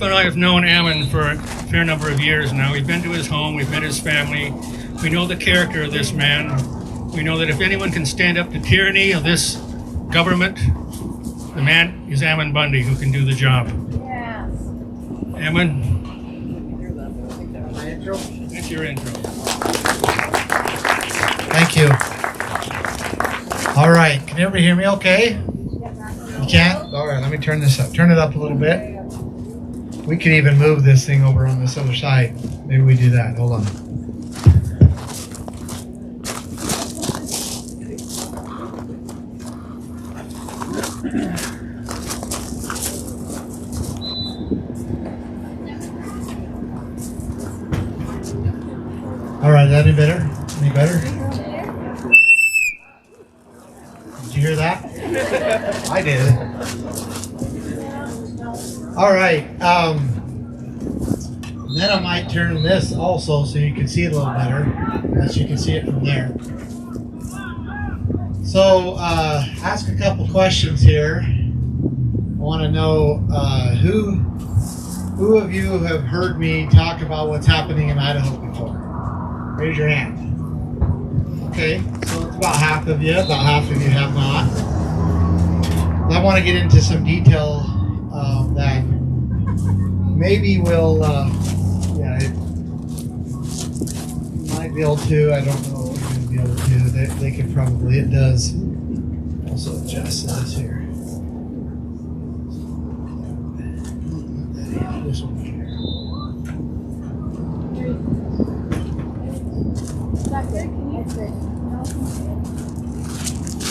and I have known Ammon for a fair number of years now. We've been to his home, we've met his family. We know the character of this man. We know that if anyone can stand up to tyranny of this government, the man is Ammon Bundy, who can do the job. Yes. Ammon, My intro? that's your intro. Thank you. All right. Can everybody hear me okay? You can? All right. Let me turn this up. Turn it up a little bit. We could even move this thing over on this other side. Maybe we do that. Hold on. All right. Is that any better? Any better? Did you hear that? I did. All right. Then I might turn this also so you can see it a little better, unless you can see it from there. So, ask a couple questions here. I want to know who of you have heard me talk about what's happening in Idaho before? Raise your hand. Okay, so it's about half of you. About half of you have not. I want to get into some detail that maybe will, it might be able to. I don't know what we're going to be able to do. They could probably. It does also adjust this here. This one here.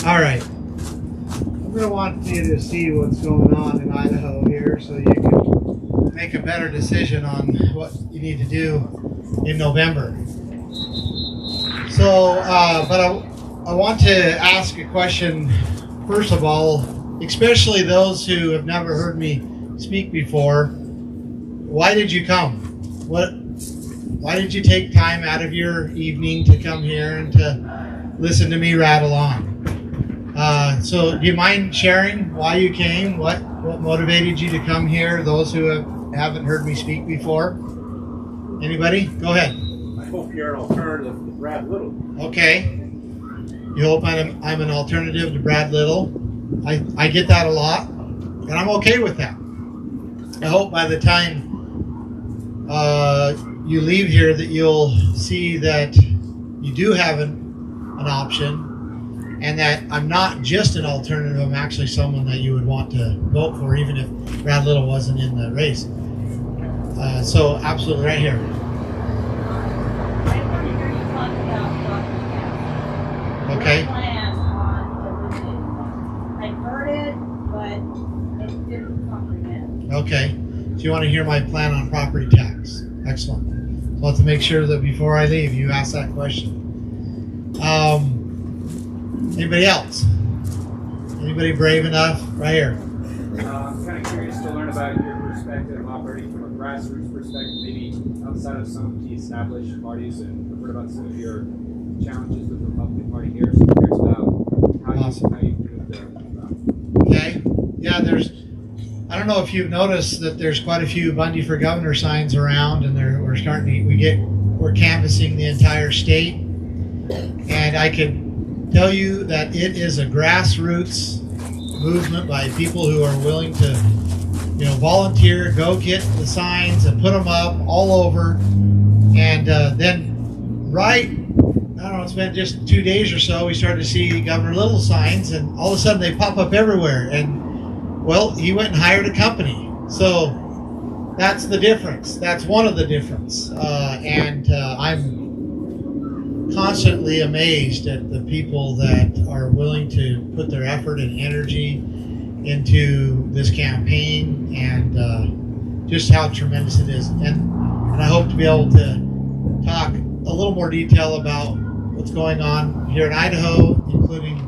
All right. I'm going to want you to see what's going on in Idaho here so you can make a better decision on what you need to do in November. So, but I want to ask a question, first of all, especially those who have never heard me speak before. Why did you come? Why did you take time out of your evening to come here and to listen to me rattle on? So do you mind sharing why you came? What motivated you to come here? Those who haven't heard me speak before? Anybody? Go ahead. I hope you're an alternative to Brad Little. Okay. You hope I'm an alternative to Brad Little. I get that a lot, and I'm okay with that. I hope by the time you leave here that you'll see that you do have an option, and that I'm not just an alternative, I'm actually someone that you would want to vote for, even if Brad Little wasn't in the race. So absolutely right here. I want to hear you talk about Dr. Okay. Your plan on the I heard it, but it didn't comprehend. Okay. So you want to hear my plan on property tax? Excellent. So I'll have to make sure that before I leave, you ask that question. Anybody else? Anybody brave enough? Right here. I'm kind of curious to learn about your perspective operating from a grassroots perspective, maybe outside of some of the established parties, and I've heard about some of your challenges with the Republican Party here. So I'm curious about how you could Okay. Yeah, I don't know if you've noticed that there's quite a few Bundy for Governor signs around, and we're canvassing the entire state, and I can tell you that it is a grassroots movement by people who are willing to, volunteer, go get the signs and put them up all over, and then it's been just 2 days or so, we started to see Governor Little signs, and all of a sudden they pop up everywhere, and well, he went and hired a company. So that's the difference. That's one of the difference. And I'm constantly amazed at the people that are willing to put their effort and energy into this campaign, and just how tremendous it is. And I hope to be able to talk a little more detail about what's going on here in Idaho, including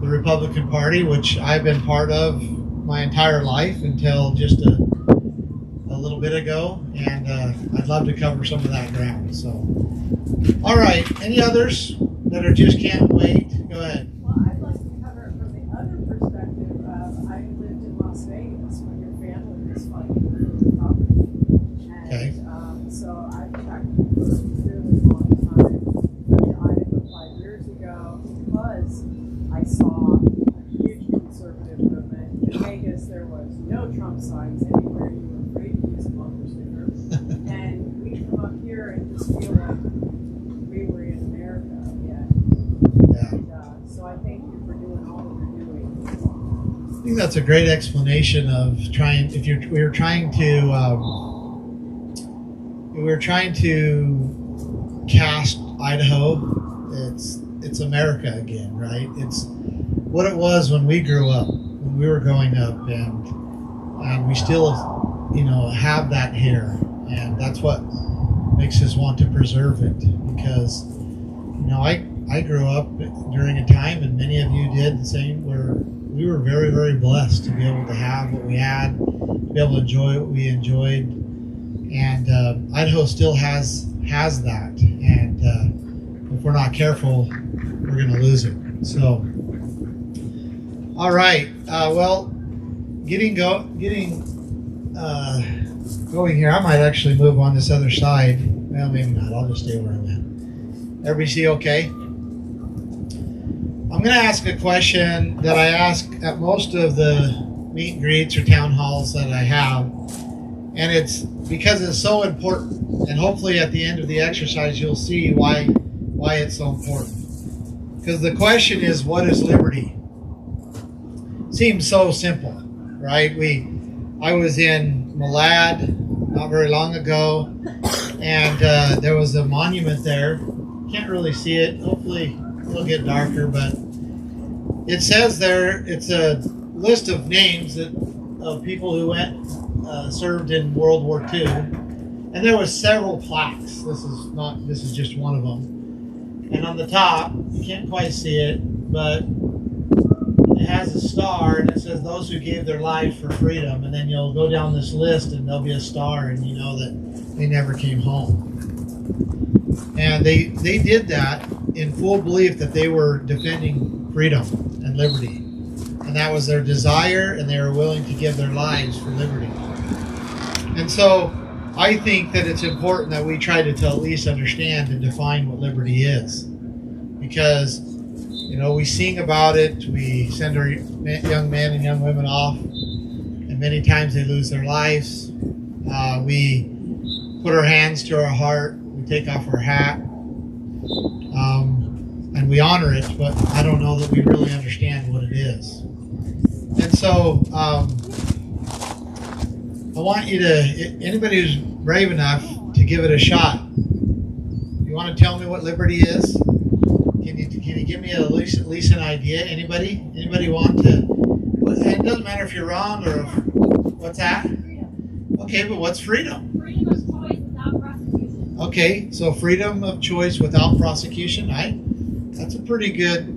the Republican Party, which I've been part of my entire life until just a little bit ago, and I'd love to cover some of that ground. So, all right, any others that just can't wait? Go ahead. Well, I'd like to cover it from the other perspective of I lived in Las Vegas when your family was fighting for the Okay. And so I've checked for a really long time. Went to Idaho 5 years ago because I saw a huge conservative movement. In Vegas, there was no Trump signs anywhere. You were afraid to use a bumper sticker. And we come up here and just feel like we were in America again. Yeah. And so I thank you for doing all that you're doing. I think that's a great explanation of trying. If you're, we were trying to cast Idaho. It's America again, right? It's what it was when we grew up, when we were growing up, and we still, have that here, and that's what makes us want to preserve it. Because, I grew up during a time, and many of you did the same, where we were very, very blessed to be able to have what we had, to be able to enjoy what we enjoyed, and Idaho still has that, and if we're not careful, we're going to lose it. So, all right. Well, getting going here. I might actually move on this other side. Well, maybe not. I'll just stay where I'm at. Everybody see okay? I'm going to ask a question that I ask at most of the meet and greets or town halls that I have, and it's because it's so important. And hopefully, at the end of the exercise, you'll see why it's so important. Because the question is, what is liberty? Seems so simple, right? I was in Malad not very long ago, and there was a monument there. Can't really see it. Hopefully it'll get darker, but it says there, it's a list of names of people who served in World War II, and there was several plaques. This is just one of them. And on the top, you can't quite see it, but it has a star, and it says those who gave their lives for freedom. And then you'll go down this list, and there'll be a star, and you know that they never came home. And they did that in full belief that they were defending freedom and liberty. And that was their desire, and they were willing to give their lives for liberty. And so I think that it's important that we try to at least understand and define what liberty is. Because, we sing about it, we send our young men and young women off, and many times they lose their lives. We put our hands to our heart, we take off our hat, and we honor it, but I don't know that we really understand what it is. And so, I want you to, anybody who's brave enough to give it a shot, you want to tell me what liberty is? Can you give me at least an idea? Anybody want to? It doesn't matter if you're wrong or what's that? Freedom. Okay, but what's freedom? Freedom of choice without prosecution. Okay, so freedom of choice without prosecution. That's pretty good.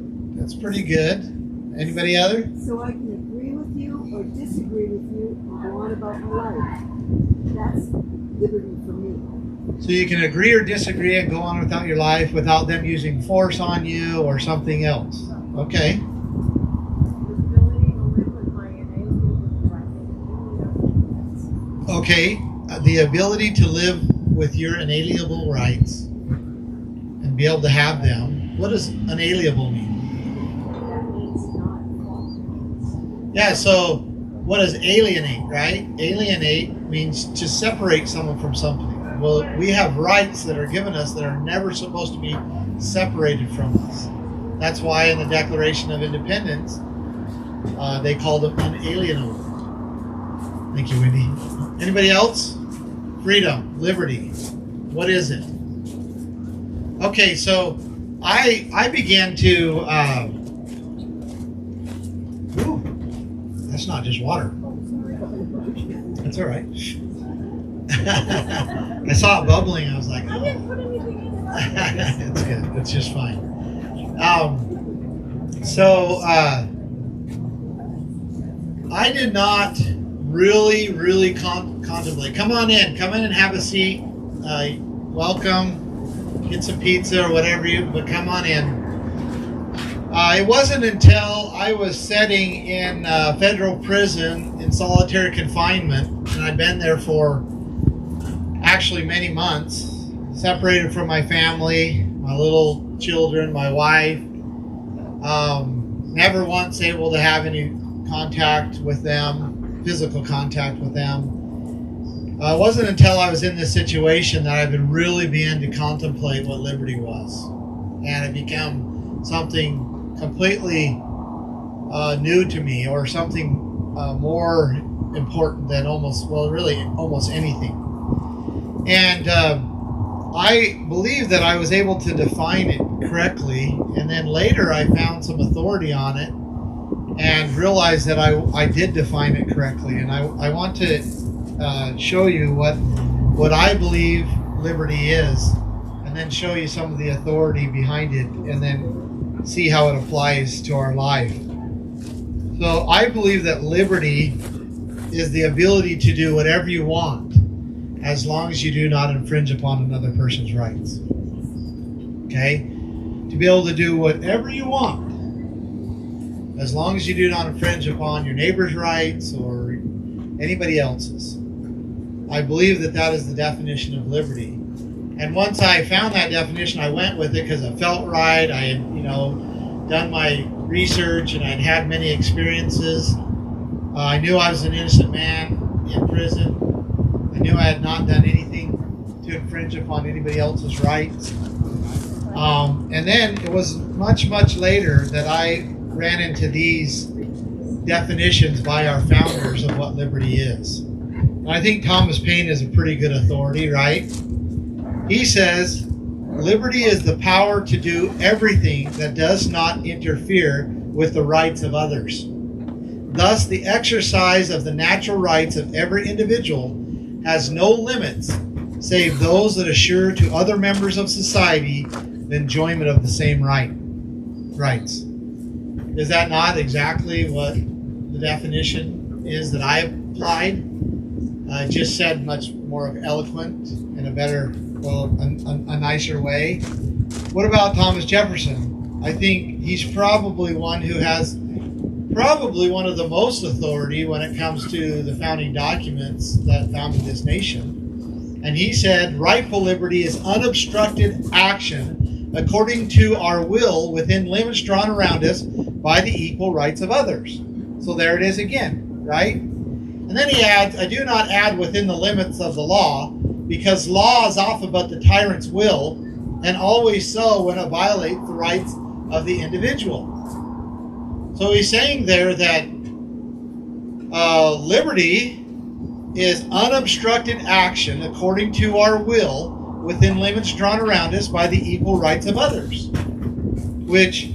Anybody other? So I can agree with you or disagree with you and go on about my life. That's liberty for me. So you can agree or disagree and go on without your life without them using force on you or something else. Okay. The ability to live with my inalienable rights. Okay. The ability to live with your inalienable rights and be able to have them. What does unalienable mean? That means not false. Yeah, so what does alienate, right? Alienate means to separate someone from something. Well, we have rights that are given us that are never supposed to be separated from us. That's why in the Declaration of Independence, they called them unalienable. Thank you, Wendy. Anybody else? Freedom, liberty. What is it? Okay, so I began to. That's not just water. That's all right. I saw it bubbling. I was like, I didn't put anything in it. it's good. It's just fine. I did not really contemplate. Come in and have a seat. Welcome. Get some pizza or whatever but come on in. It wasn't until I was sitting in federal prison in solitary confinement, and I'd been there for actually many months, separated from my family, my little children, my wife. Never once able to have any contact with them, physical contact with them. It wasn't until I was in this situation that I really began to contemplate what liberty was. And it became something completely new to me, or something more important than almost anything. And I believe that I was able to define it correctly, and then later I found some authority on it and realized that I did define it correctly. And I want to show you what I believe liberty is, and then show you some of the authority behind it, and then see how it applies to our life. So I believe that liberty is the ability to do whatever you want, as long as you do not infringe upon another person's rights. Okay? To be able to do whatever you want, as long as you do not infringe upon your neighbor's rights or anybody else's. I believe that that is the definition of liberty. And once I found that definition, I went with it because it felt right. I had, done my research, and I'd had many experiences. I knew I was an innocent man in prison. I knew I had not done anything to infringe upon anybody else's rights. And then it was much, much later that I ran into these definitions by our founders of what liberty is. And I think Thomas Paine is a pretty good authority, right? He says, liberty is the power to do everything that does not interfere with the rights of others. Thus, the exercise of the natural rights of every individual has no limits save those that assure to other members of society the enjoyment of the same rights. Is that not exactly what the definition is that I applied? Just said much more eloquent in a better, a nicer way. What about Thomas Jefferson? I think he's probably one who has one of the most authority when it comes to the founding documents that founded this nation. And he said, rightful liberty is unobstructed action according to our will within limits drawn around us by the equal rights of others. So there it is again, right? And then he adds, I do not add within the limits of the law, because law is often but the tyrant's will, and always so when it violates the rights of the individual. So he's saying there that liberty is unobstructed action according to our will within limits drawn around us by the equal rights of others, which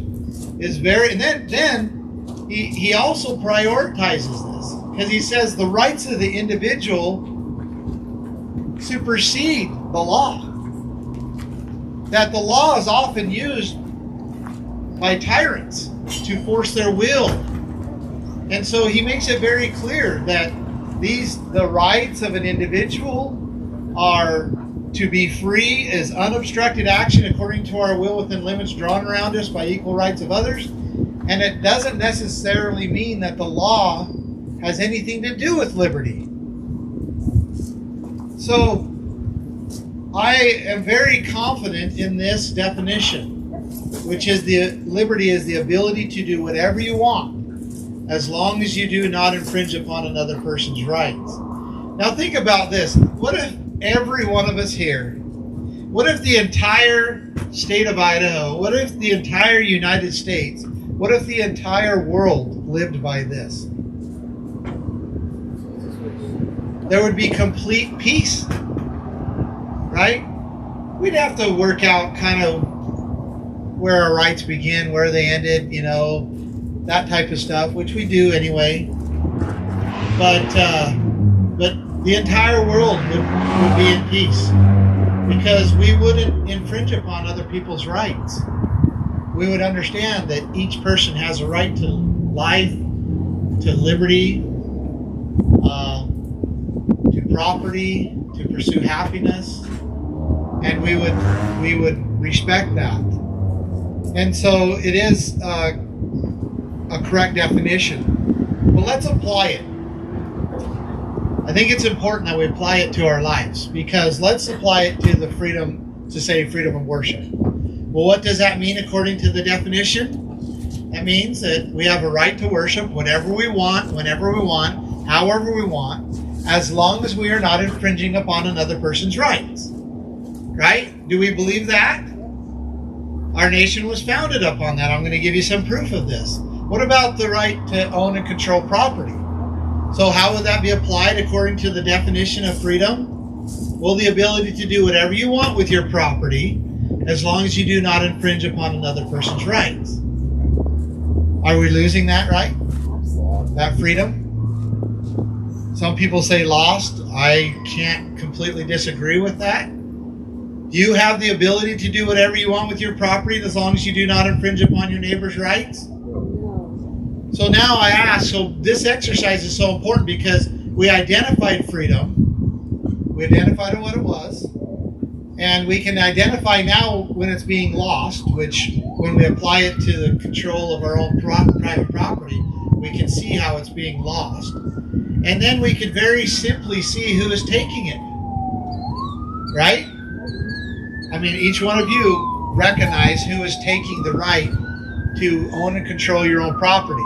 is very. And then he also prioritizes this, because he says the rights of the individual supersede the law. That the law is often used by tyrants to force their will. And so he makes it very clear that the rights of an individual are to be free is unobstructed action according to our will within limits drawn around us by equal rights of others. And it doesn't necessarily mean that the law has anything to do with liberty. So I am very confident in this definition, which is liberty is the ability to do whatever you want, as long as you do not infringe upon another person's rights. Now think about this. What if every one of us here, what if the entire state of Idaho, what if the entire United States, what if the entire world lived by this? There would be complete peace, right? We'd have to work out kind of where our rights begin, where they ended, that type of stuff, which we do anyway. But the entire world would be in peace, because we wouldn't infringe upon other people's rights. We would understand that each person has a right to life, to liberty, to property, to pursue happiness, and we would respect that. And so it is a correct definition. But let's apply it. I think it's important that we apply it to our lives, because let's apply it to the freedom, to say freedom of worship. Well, what does that mean according to the definition? That means that we have a right to worship whatever we want, whenever we want, however we want, as long as we are not infringing upon another person's rights. Right? Do we believe that? Our nation was founded upon that. I'm going to give you some proof of this. What about the right to own and control property? So how would that be applied according to the definition of freedom? Well, the ability to do whatever you want with your property as long as you do not infringe upon another person's rights. Are we losing that right? That freedom? Some people say lost. I can't completely disagree with that. Do you have the ability to do whatever you want with your property as long as you do not infringe upon your neighbor's rights? No. So now I ask, so this exercise is so important because we identified freedom. We identified what it was. And we can identify now when it's being lost, which when we apply it to the control of our own private property, we can see how it's being lost. And then we could very simply see who is taking it. Right? I mean, each one of you recognize who is taking the right to own and control your own property,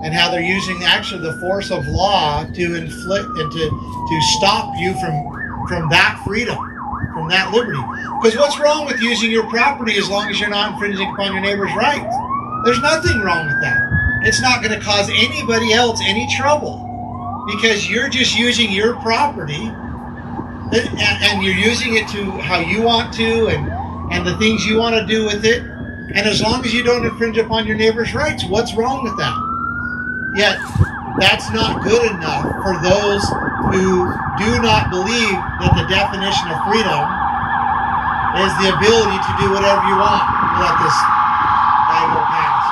and how they're using actually the force of law to inflict and to stop you from that freedom, from that liberty. Because what's wrong with using your property as long as you're not infringing upon your neighbor's rights? There's nothing wrong with that. It's not going to cause anybody else any trouble, because you're just using your property and you're using it to how you want to and the things you want to do with it. And as long as you don't infringe upon your neighbor's rights, what's wrong with that? Yet, that's not good enough for those who do not believe that the definition of freedom is the ability to do whatever you want. Let this guy go past.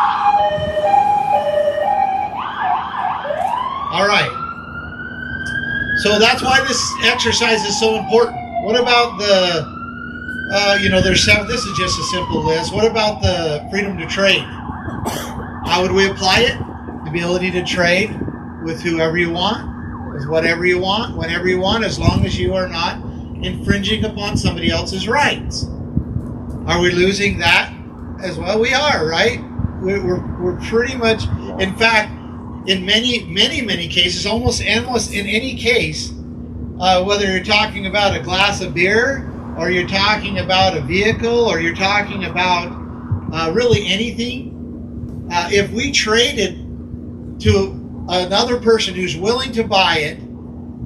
All right. So that's why this exercise is so important. What about the, there's seven, this is just a simple list. What about the freedom to trade? How would we apply it? The ability to trade with whoever you want, with whatever you want, whenever you want, as long as you are not infringing upon somebody else's rights. Are we losing that as well? We are, right? We're pretty much, in fact, in many cases, almost in any case, whether you're talking about a glass of beer, or you're talking about a vehicle, or you're talking about really anything, if we traded to another person who's willing to buy it,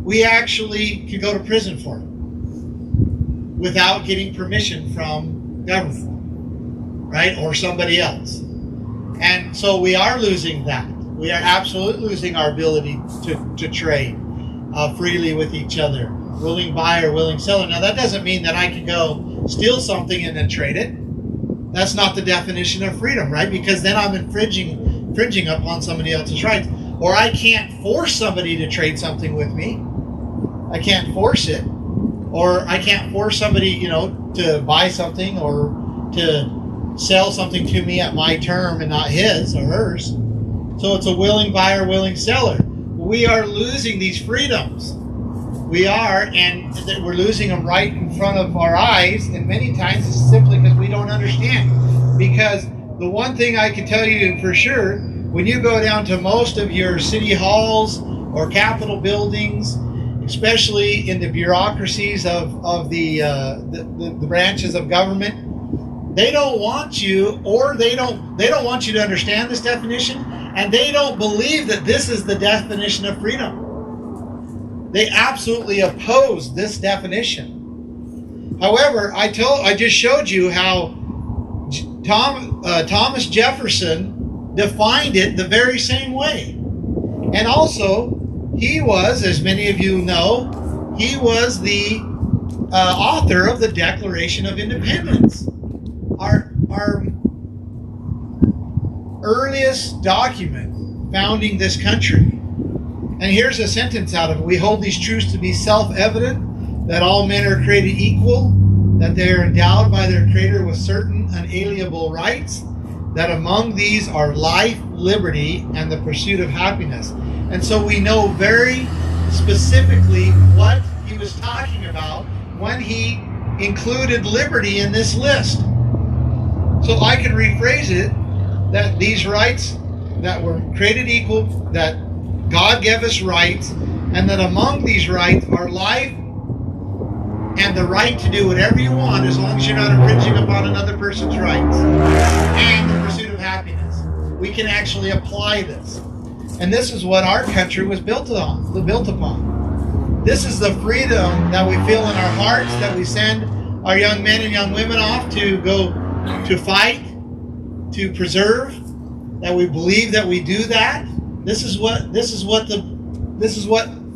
we actually could go to prison for it without getting permission from government, right, or somebody else. And so we are losing that. We are absolutely losing our ability to trade freely with each other. Willing buyer, willing seller. Now that doesn't mean that I can go steal something and then trade it. That's not the definition of freedom, right? Because then I'm infringing upon somebody else's rights. Or I can't force somebody to trade something with me. I can't force it. Or I can't force somebody, to buy something or to sell something to me at my term and not his or hers. So it's a willing buyer, willing seller. We are losing these freedoms. We are, and we're losing them right in front of our eyes, and many times it's simply because we don't understand. Because the one thing I can tell you for sure, when you go down to most of your city halls or capitol buildings, especially in the bureaucracies of the branches of government, they don't want you, or they don't want you to understand this definition, and they don't believe that this is the definition of freedom. They absolutely oppose this definition. However, I just showed you how Thomas Jefferson defined it the very same way. And also, he was, as many of you know, he was the author of the Declaration of Independence. Our earliest document founding this country. And here's a sentence out of it. We hold these truths to be self-evident, that all men are created equal, that they are endowed by their Creator with certain unalienable rights, that among these are life, liberty, and the pursuit of happiness. And so we know very, specifically what he was talking about when he included liberty in this list. So I can rephrase it that these rights that were created equal, that God gave us rights, and that among these rights are life and the right to do whatever you want as long as you're not infringing upon another person's rights, and the pursuit of happiness. We can actually apply this. And this is what our country was built upon. This is the freedom that we feel in our hearts, that we send our young men and young women off to go to fight, to preserve, that we believe that we do that. This is what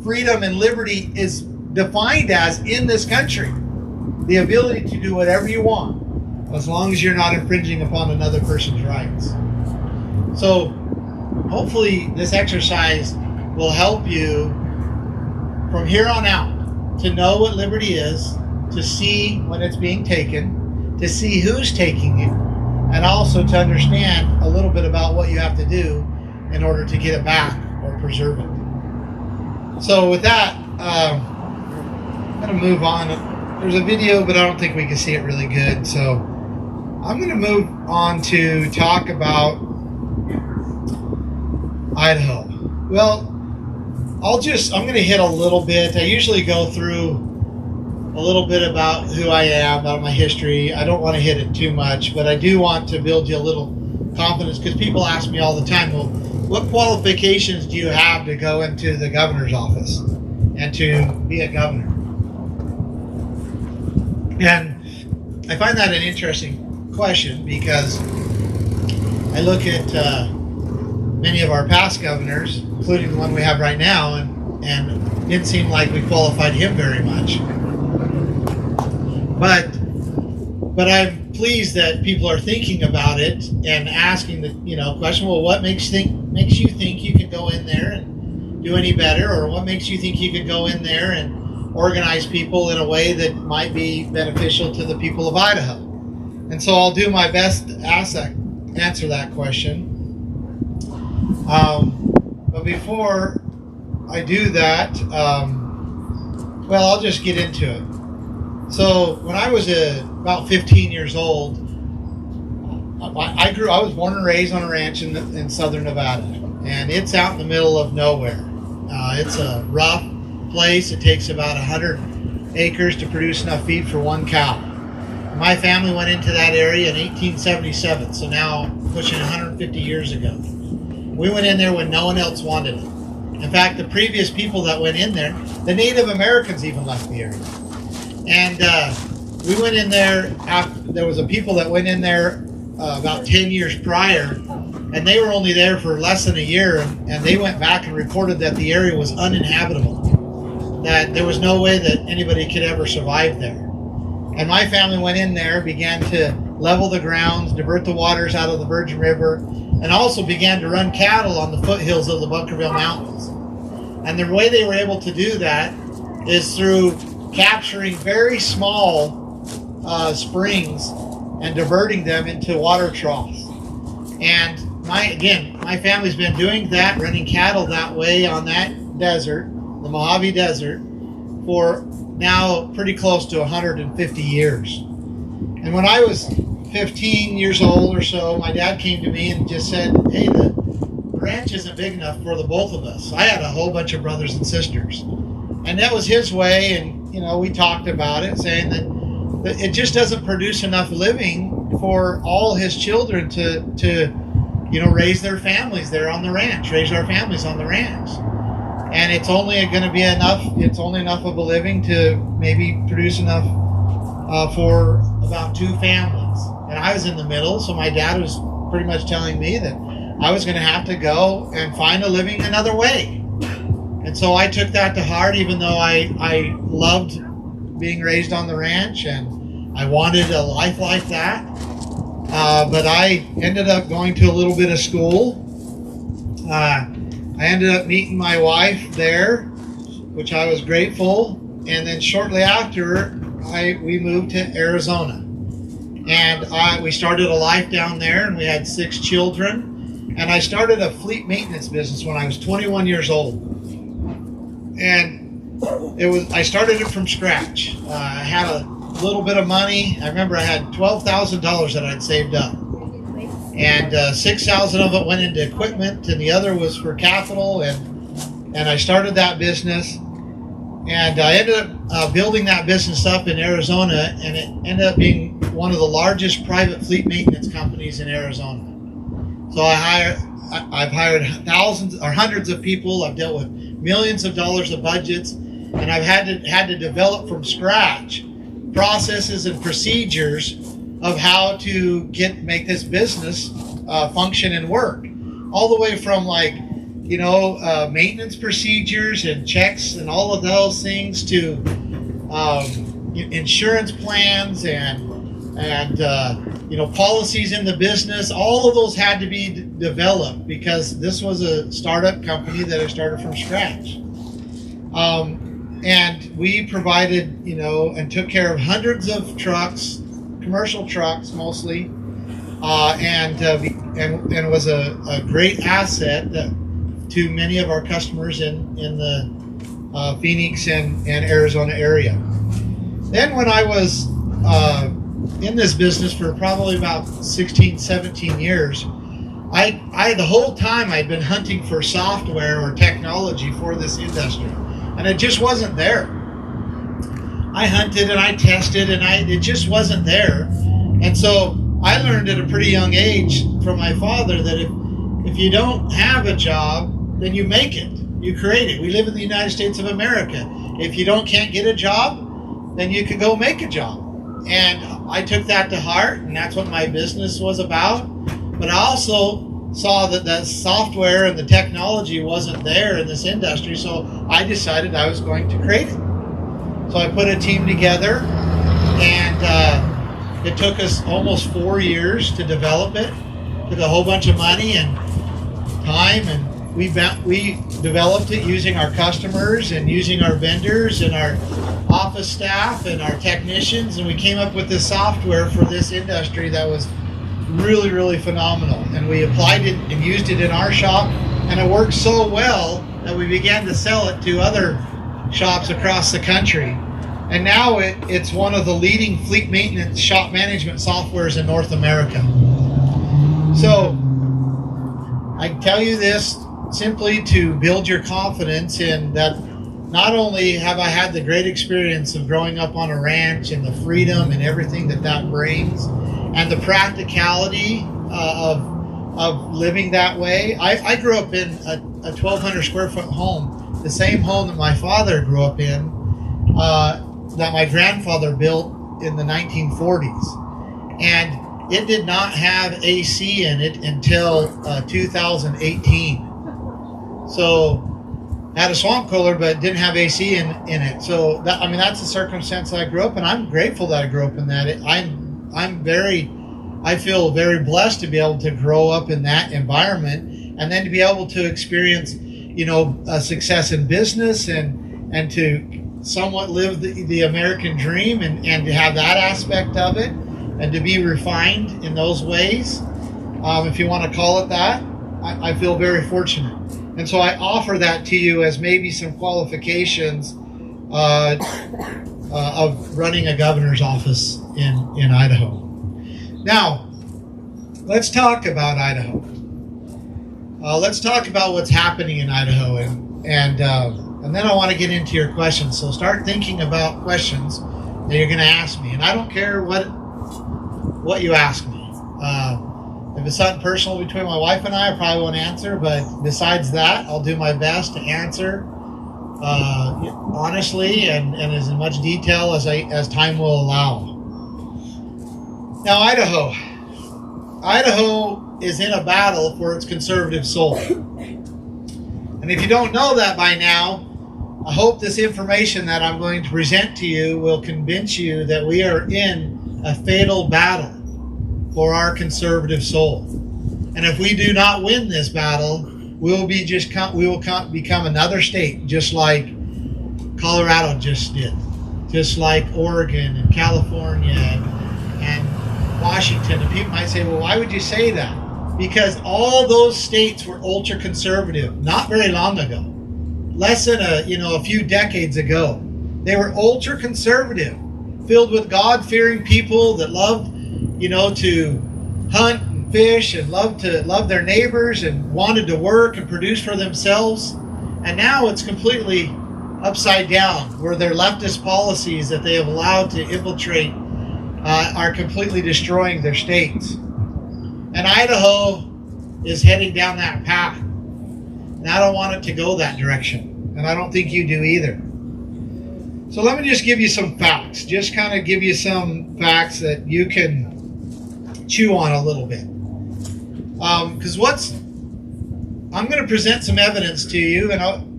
freedom and liberty is defined as in this country. The ability to do whatever you want, as long as you're not infringing upon another person's rights. So hopefully this exercise will help you from here on out to know what liberty is, to see when it's being taken, to see who's taking it, and also to understand a little bit about what you have to do in order to get it back or preserve it. So with that, I'm going to move on. There's a video, but I don't think we can see it really good. So I'm going to move on to talk about Idaho. Well, I'm going to hit a little bit. I usually go through a little bit about who I am, about my history. I don't want to hit it too much, but I do want to build you a little confidence, because people ask me all the time, well, what qualifications do you have to go into the governor's office and to be a governor? And I find that an interesting question, because I look at many of our past governors, including the one we have right now, and it didn't seem like we qualified him very much. But I'm pleased that people are thinking about it and asking the question, well, what makes you think you could go in there and do any better, or what makes you think you could go in there and organize people in a way that might be beneficial to the people of Idaho? And so I'll do my best to answer that question. But before I do that, I'll just get into it. So when I was about 15 years old, I was born and raised on a ranch in southern Nevada, and it's out in the middle of nowhere. It's a rough place. It takes about 100 acres to produce enough feed for one cow. My family went into that area in 1877, so now pushing 150 years ago. We went in there when no one else wanted it. In fact, the previous people that went in there, the Native Americans even left the area. And we went in there there was a people that went in there about 10 years prior, and they were only there for less than a year, and they went back and reported that the area was uninhabitable, that there was no way that anybody could ever survive there. And my family went in there, began to level the grounds, divert the waters out of the Virgin River, and also began to run cattle on the foothills of the Bunkerville Mountains. And the way they were able to do that is through capturing very small springs and diverting them into water troughs. And my family's been doing that, running cattle that way on that desert, the Mojave Desert, for now pretty close to 150 years. And when I was 15 years old or so, my dad came to me and just said, hey, the ranch isn't big enough for the both of us. I had a whole bunch of brothers and sisters. And that was his way, and we talked about it, saying that it just doesn't produce enough living for all his children to raise their families there on the ranch, raise our families on the ranch. And it's only going to be enough, it's only enough of a living to maybe produce enough for about 2 families. And I was in the middle, so my dad was pretty much telling me that I was going to have to go and find a living another way. And so I took that to heart, even though I loved being raised on the ranch and I wanted a life like that. But I ended up going to a little bit of school. I ended up meeting my wife there, which I was grateful. And then shortly after, we moved to Arizona. And we started a life down there, and we had 6 children. And I started a fleet maintenance business when I was 21 years old. And I started it from scratch. I had a little bit of money. I remember I had $12,000 that I'd saved up. And 6,000 of it went into equipment, and the other was for capital. And I started that business. And I ended up building that business up in Arizona, and it ended up being one of the largest private fleet maintenance companies in Arizona. So I've hired thousands or hundreds of people. I've dealt with millions of dollars of budgets, and I've had to develop from scratch processes and procedures of how to make this business function and work, all the way from maintenance procedures and checks and all of those things to insurance plans and policies in the business. All of those had to be developed because this was a startup company that I started from scratch. And we provided, and took care of hundreds of trucks, commercial trucks mostly, and was a great asset to many of our customers in the Phoenix and Arizona area. Then when I was in this business for probably about 16, 17 years, I the whole time I'd been hunting for software or technology for this industry, and it just wasn't there. I hunted and I tested, and it just wasn't there. And so I learned at a pretty young age from my father that if you don't have a job, then you make it. You create it. We live in the United States of America. If you can't get a job, then you could go make a job. And I took that to heart, and that's what my business was about. But I also saw that software and the technology wasn't there in this industry, so I decided I was going to create it. So I put a team together, and it took us almost 4 years to develop it. It took a whole bunch of money and time, and we developed it using our customers and using our vendors and our office staff and our technicians, and we came up with this software for this industry that was really, really phenomenal. And we applied it and used it in our shop, and it worked so well that we began to sell it to other shops across the country. And now it's one of the leading fleet maintenance shop management softwares in North America. So I tell you this simply to build your confidence in that. Not only have I had the great experience of growing up on a ranch and the freedom and everything that brings, and the practicality of living that way. I grew up in a 1,200 square foot home, the same home that my father grew up in, that my grandfather built in the 1940s. And it did not have AC in it until 2018. So had a swamp cooler, but didn't have AC in it. So that's the circumstance that I grew up in. I'm grateful that I grew up in that. I feel very blessed to be able to grow up in that environment, and then to be able to experience, a success in business and to somewhat live the American dream and to have that aspect of it, and to be refined in those ways, if you want to call it that. I feel very fortunate. And so I offer that to you as maybe some qualifications of running a governor's office in Idaho. Now, let's talk about Idaho. Let's talk about what's happening in Idaho, and then I want to get into your questions. So start thinking about questions that you're going to ask me, and I don't care what you ask me. If it's something personal between my wife and I probably won't answer, but besides that, I'll do my best to answer honestly and as much detail as time will allow. Now, Idaho is in a battle for its conservative soul. And if you don't know that by now, I hope this information that I'm going to present to you will convince you that we are in a fatal battle for our conservative soul. And if we do not win this battle, we will become another state, just like Colorado just did, just like Oregon and California and Washington. And people might say, well, why would you say that? Because all those states were ultra conservative not very long ago. less than a few decades ago. They were ultra conservative, filled with God-fearing people that loved, to hunt and fish and loved their neighbors and wanted to work and produce for themselves. And now it's completely upside down, where their leftist policies that they have allowed to infiltrate are completely destroying their states. And Idaho is heading down that path. And I don't want it to go that direction. And I don't think you do either. So let me just give you some facts. Just kind of give you some facts that you can chew on a little bit. Because I'm going to present some evidence to you.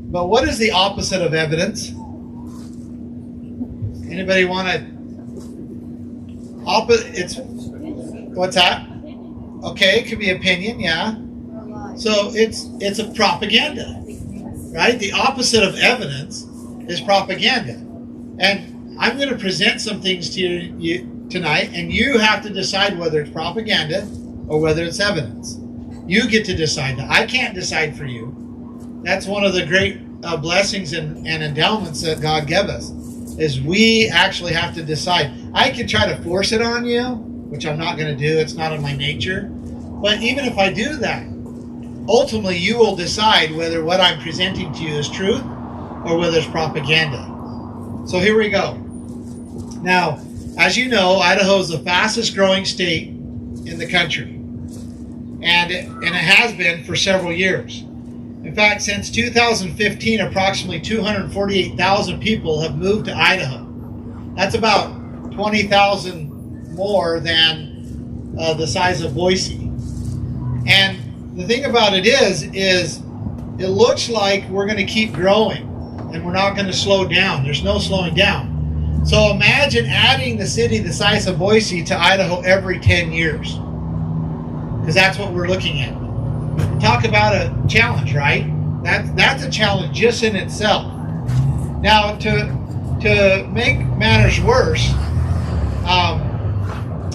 But what is the opposite of evidence? Anybody want to? What's that? Okay, it could be opinion, yeah. So it's a propaganda, right? The opposite of evidence is propaganda. And I'm going to present some things to you tonight, and you have to decide whether it's propaganda or whether it's evidence. You get to decide that. I can't decide for you. That's one of the great blessings and endowments that God gave us, is we actually have to decide. I can try to force it on you, which I'm not going to do. It's not in my nature. But even if I do that, ultimately you will decide whether what I'm presenting to you is truth or whether it's propaganda. So here we go. Now, as you know, Idaho is the fastest growing state in the country. And it has been for several years. In fact, since 2015, approximately 248,000 people have moved to Idaho. That's about 20,000 more than the size of Boise. And the thing about it is it looks like we're going to keep growing and we're not going to slow down. There's no slowing down. So imagine adding the city the size of Boise to Idaho every 10 years. Because that's what we're looking at. Talk about a challenge, right? That's a challenge just in itself. Now, to make matters worse,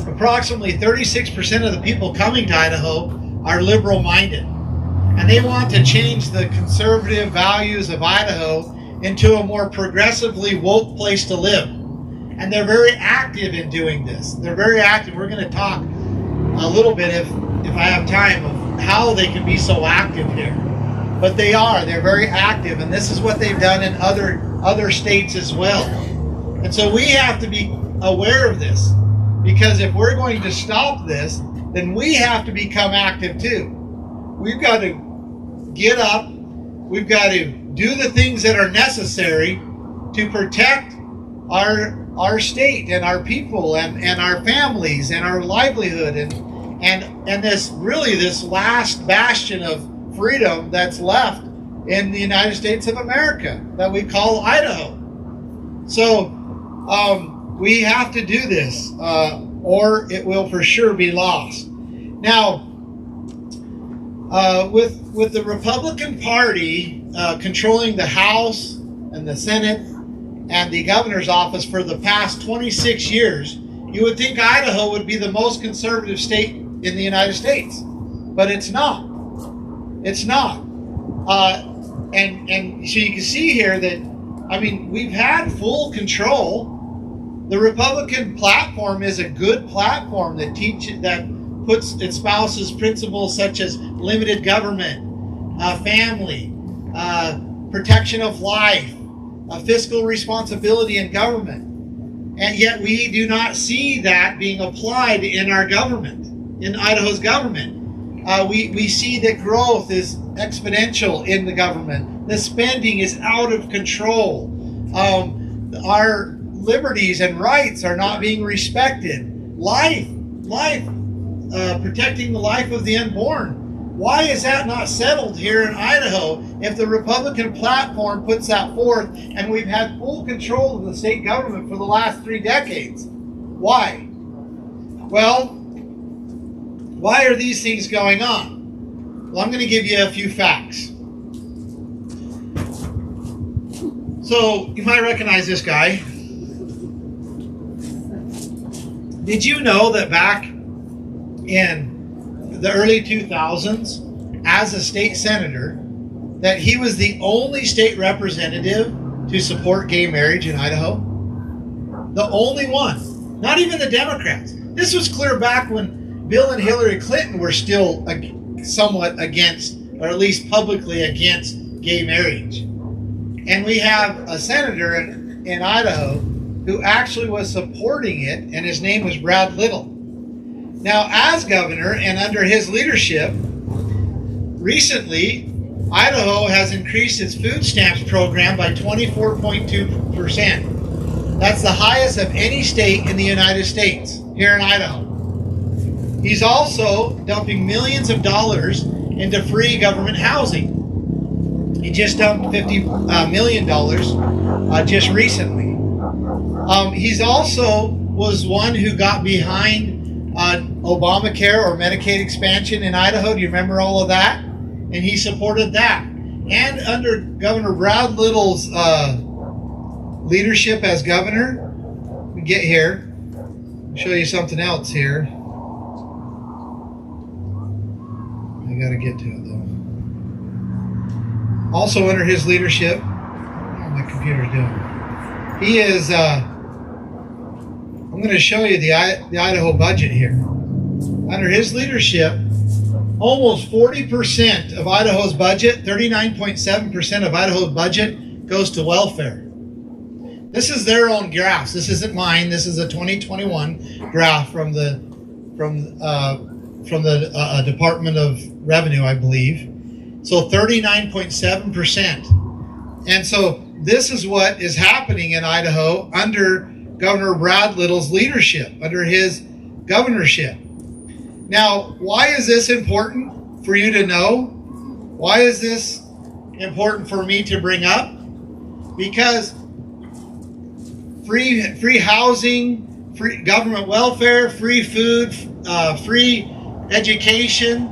approximately 36% of the people coming to Idaho are liberal-minded. And they want to change the conservative values of Idaho into a more progressively woke place to live. And they're very active in doing this. They're very active. We're going to talk a little bit, if I have time, of how they can be so active here. But they are. They're very active. And this is what they've done in other states as well. And so we have to be aware of this. Because if we're going to stop this, then we have to become active too. We've got to get up. We've got to do the things that are necessary to protect our state and our people and our families and our livelihood and this last bastion of freedom that's left in the United States of America that we call Idaho. So we have to do this or it will for sure be lost. Now, with the Republican Party controlling the House and the Senate and the governor's office for the past 26 years, you would think Idaho would be the most conservative state in the United States. But it's not. It's not. And so you can see here that, we've had full control. The Republican platform is a good platform that espouses principles such as limited government, family, protection of life, fiscal responsibility in government. And yet we do not see that being applied in our government, in Idaho's government. We see that growth is exponential in the government. The spending is out of control. Our liberties and rights are not being respected. Life, protecting the life of the unborn. Why is that not settled here in Idaho if the Republican platform puts that forth and we've had full control of the state government for the last 3 decades? Why? Well, why are these things going on? Well, I'm going to give you a few facts. So, you might recognize this guy. Did you know that back in the early 2000s, as a state senator, that he was the only state representative to support gay marriage in Idaho? The only one. Not even the Democrats. This was clear back when Bill and Hillary Clinton were still somewhat against, or at least publicly against, gay marriage. And we have a senator in Idaho who actually was supporting it, and his name was Brad Little. Now, as governor and under his leadership, recently, Idaho has increased its food stamps program by 24.2%. That's the highest of any state in the United States, here in Idaho. He's also dumping millions of dollars into free government housing. He just dumped $50 million just recently. He's also was one who got behind Obamacare or Medicaid expansion in Idaho. Do you remember all of that? And he supported that. And under Governor Brad Little's leadership as governor, we get here, I'll show you something else here. I got to get to it though. Also under his leadership, oh, my computer's doing. He is. I'm going to show you the Idaho budget here. Under his leadership, almost 40% of Idaho's budget, 39.7% of Idaho's budget, goes to welfare. This is their own graphs. This isn't mine. This is a 2021 graph from the Department of Revenue, I believe. So 39.7%. And so this is what is happening in Idaho under Governor Brad Little's leadership, under his governorship. Now, why is this important for you to know? Why is this important for me to bring up? Because free housing, free government welfare, free food, free education,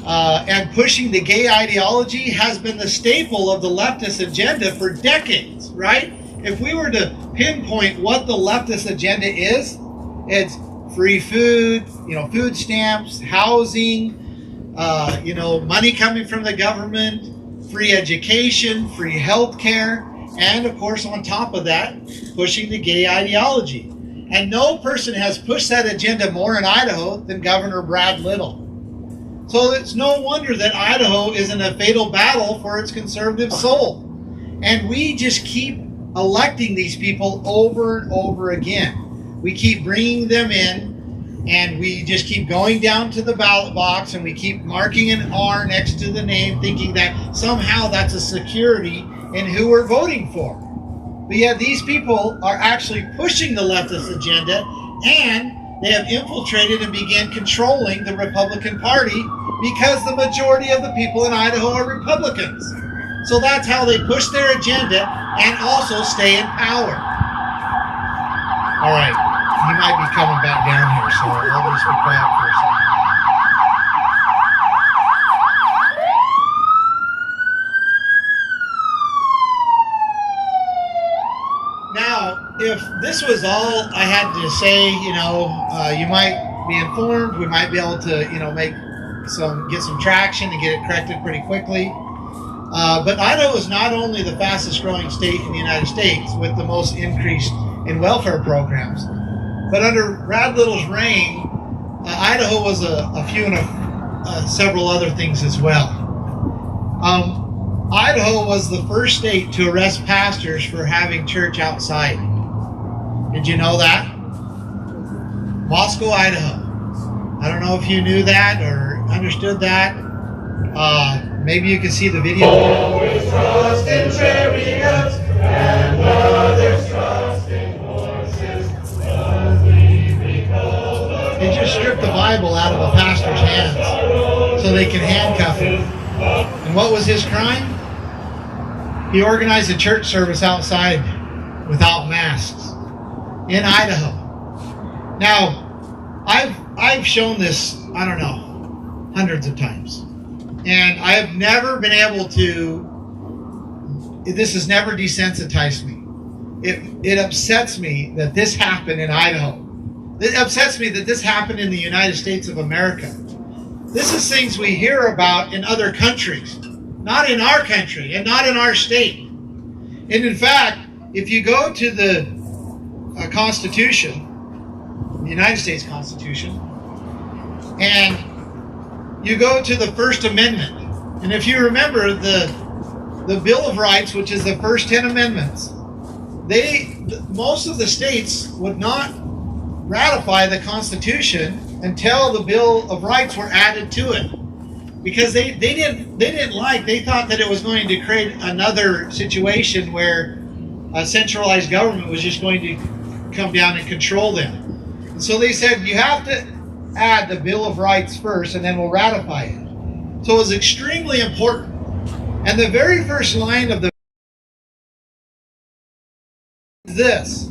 and pushing the gay ideology has been the staple of the leftist agenda for decades, right? If we were to pinpoint what the leftist agenda is, it's free food, food stamps, housing, money coming from the government, free education, free health care, and of course on top of that, pushing the gay ideology. And no person has pushed that agenda more in Idaho than Governor Brad Little. So it's no wonder that Idaho is in a fatal battle for its conservative soul. And we just keep electing these people over and over again. We keep bringing them in, and we just keep going down to the ballot box, and we keep marking an R next to the name, thinking that somehow that's a security in who we're voting for. But yet these people are actually pushing the leftist agenda, and they have infiltrated and began controlling the Republican Party because the majority of the people in Idaho are Republicans. So that's how they push their agenda and also stay in power. All right, he might be coming back down here, so I'll just be quiet for a second. Now, if this was all I had to say, you might be informed. We might be able to, get some traction and get it corrected pretty quickly. But Idaho is not only the fastest growing state in the United States with the most increase in welfare programs, but under Brad Little's reign, Idaho was a few and several other things as well. Idaho was the first state to arrest pastors for having church outside. Did you know that? Moscow, Idaho. I don't know if you knew that or understood that. Maybe you can see the video. Always trust in chariots and others trust in horses. They just stripped the Bible out of a pastor's hands so they can handcuff him. And what was his crime? He organized a church service outside without masks in Idaho. Now, I've shown this, I don't know, hundreds of times. And I have never been able to, this has never desensitized me. It upsets me that this happened in Idaho. It upsets me that this happened in the United States of America. This is things we hear about in other countries. Not in our country and not in our state. And in fact, if you go to the Constitution, the United States Constitution, and you go to the First Amendment, and if you remember the Bill of Rights, which is the first 10 amendments, most of the states would not ratify the Constitution until the Bill of Rights were added to it, because they thought that it was going to create another situation where a centralized government was just going to come down and control them. And so they said, you have to add the Bill of Rights first, and then we'll ratify it. So it was extremely important. And the very first line of the this: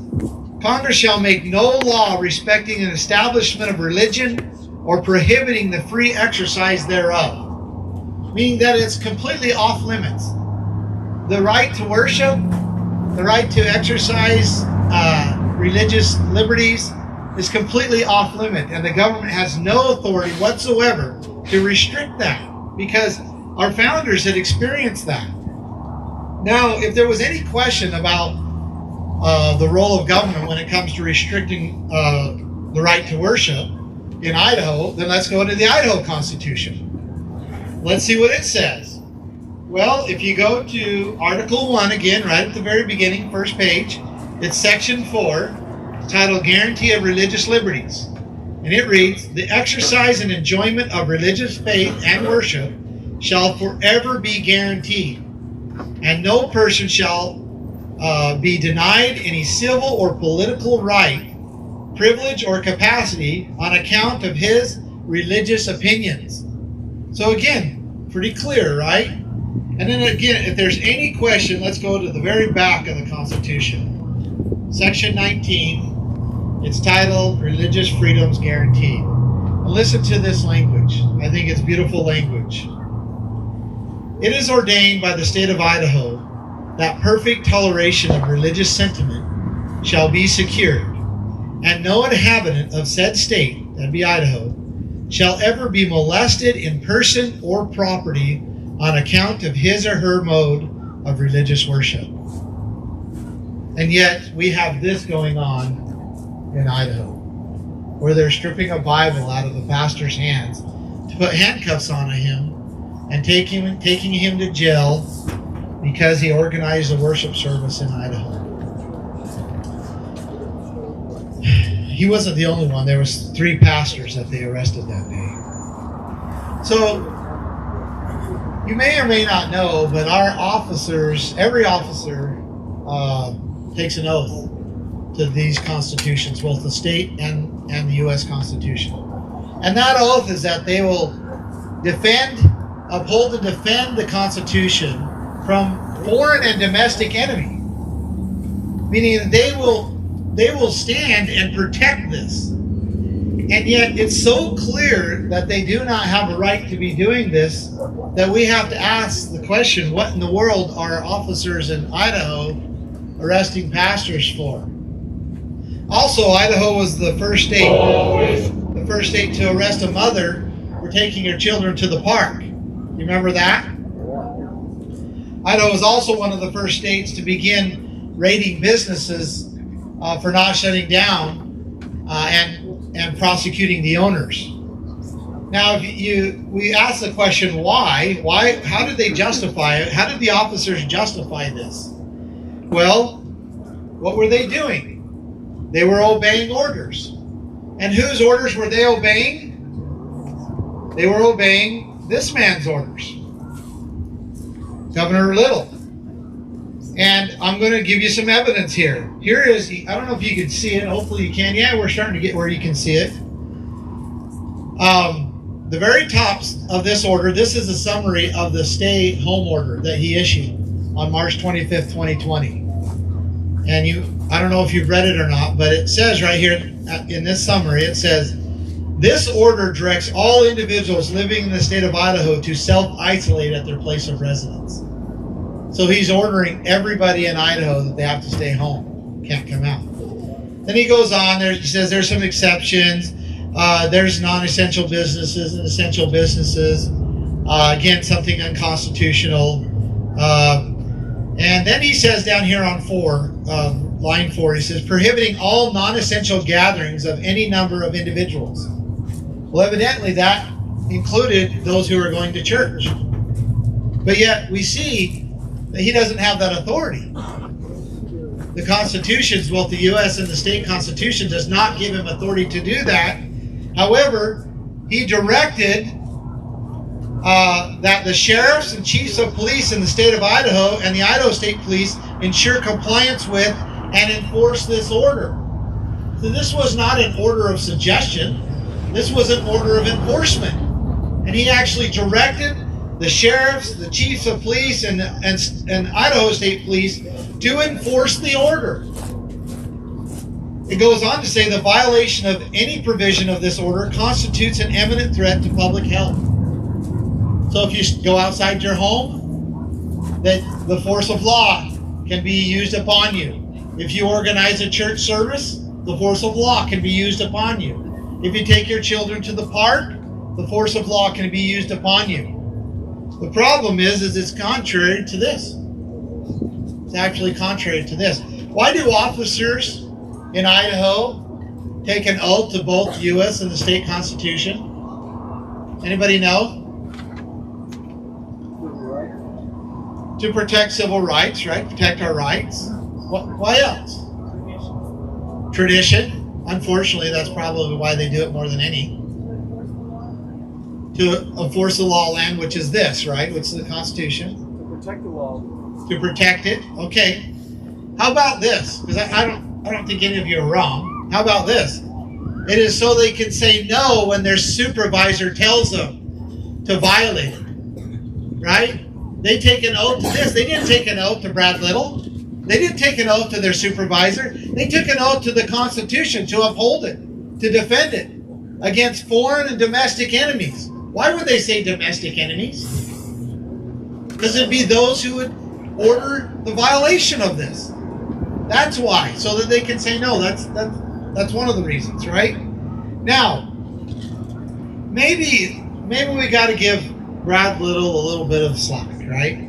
Congress shall make no law respecting an establishment of religion or prohibiting the free exercise thereof. Meaning that it's completely off limits. The right to worship, the right to exercise religious liberties is completely off limit, and the government has no authority whatsoever to restrict that, because our founders had experienced that. Now, if there was any question about the role of government when it comes to restricting the right to worship in Idaho, then let's go to the Idaho Constitution. Let's see what it says. Well, if you go to Article 1 again, right at the very beginning, first page, it's Section 4, titled Guarantee of Religious Liberties. And it reads, the exercise and enjoyment of religious faith and worship shall forever be guaranteed, and no person shall be denied any civil or political right, privilege, or capacity on account of his religious opinions. So again, pretty clear, right? And then again, if there's any question, let's go to the very back of the Constitution. Section 19, it's titled Religious Freedoms Guaranteed. And listen to this language. I think it's beautiful language. It is ordained by the state of Idaho that perfect toleration of religious sentiment shall be secured, and no inhabitant of said state, that'd be Idaho, shall ever be molested in person or property on account of his or her mode of religious worship. And yet we have this going on in Idaho, where they're stripping a Bible out of the pastor's hands to put handcuffs on him and taking him to jail because he organized a worship service in Idaho. He wasn't the only one. There was 3 pastors that they arrested that day. So you may or may not know, but our officers, every officer takes an oath to these constitutions, both the state and the U.S. Constitution. And that oath is that they will uphold and defend the Constitution from foreign and domestic enemy. Meaning that they will stand and protect this. And yet it's so clear that they do not have a right to be doing this that we have to ask the question, what in the world are officers in Idaho arresting pastors for? Also, Idaho was the first state to arrest a mother for taking her children to the park. You remember that? Idaho was also one of the first states to begin raiding businesses for not shutting down and prosecuting the owners. Now, we ask the question, why? How did they justify it? How did the officers justify this? Well, what were they doing? They were obeying orders. And whose orders were they obeying? They were obeying this man's orders, Governor Little. And I'm going to give you some evidence here. Here is, I don't know if you can see it. Hopefully you can. Yeah, we're starting to get where you can see it. The very top of this order, this is a summary of the stay-home order that he issued on March 25th, 2020. And I don't know if you've read it or not, but it says right here in this summary, it says, this order directs all individuals living in the state of Idaho to self-isolate at their place of residence. So he's ordering everybody in Idaho that they have to stay home, can't come out. Then he goes on, he says there's some exceptions. There's non-essential businesses and essential businesses. Again, something unconstitutional. And then he says down here on line 4, he says, prohibiting all non-essential gatherings of any number of individuals. Well, evidently that included those who are going to church. But yet we see that he doesn't have that authority. The constitutions, both the U.S. and the state constitution, does not give him authority to do that. However, he directed that the sheriffs and chiefs of police in the state of Idaho and the Idaho State Police ensure compliance with and enforce this order. So this was not an order of suggestion. This was an order of enforcement. And he actually directed the sheriffs, the chiefs of police, and Idaho State Police to enforce the order. It goes on to say the violation of any provision of this order constitutes an imminent threat to public health. So if you go outside your home, that the force of law can be used upon you. If you organize a church service, the force of law can be used upon you. If you take your children to the park, the force of law can be used upon you. The problem is it's contrary to this. It's actually contrary to this. Why do officers in Idaho take an oath to both the U.S. and the state constitution? Anybody know? To protect civil rights, right? Protect our rights. Why else? Tradition. Unfortunately, that's probably why they do it more than any. To enforce the law of land, which is this, right? Which is the Constitution. To protect the law. To protect it. Okay. How about this? Because I don't think any of you are wrong. How about this? It is so they can say no when their supervisor tells them to violate it. Right? They take an oath to this. They didn't take an oath to Brad Little. They didn't take an oath to their supervisor. They took an oath to the Constitution to uphold it, to defend it against foreign and domestic enemies. Why would they say domestic enemies? Because it'd be those who would order the violation of this. That's why, so that they can say no. That's one of the reasons, right? Now, maybe we got to give Brad Little a little bit of slack, right?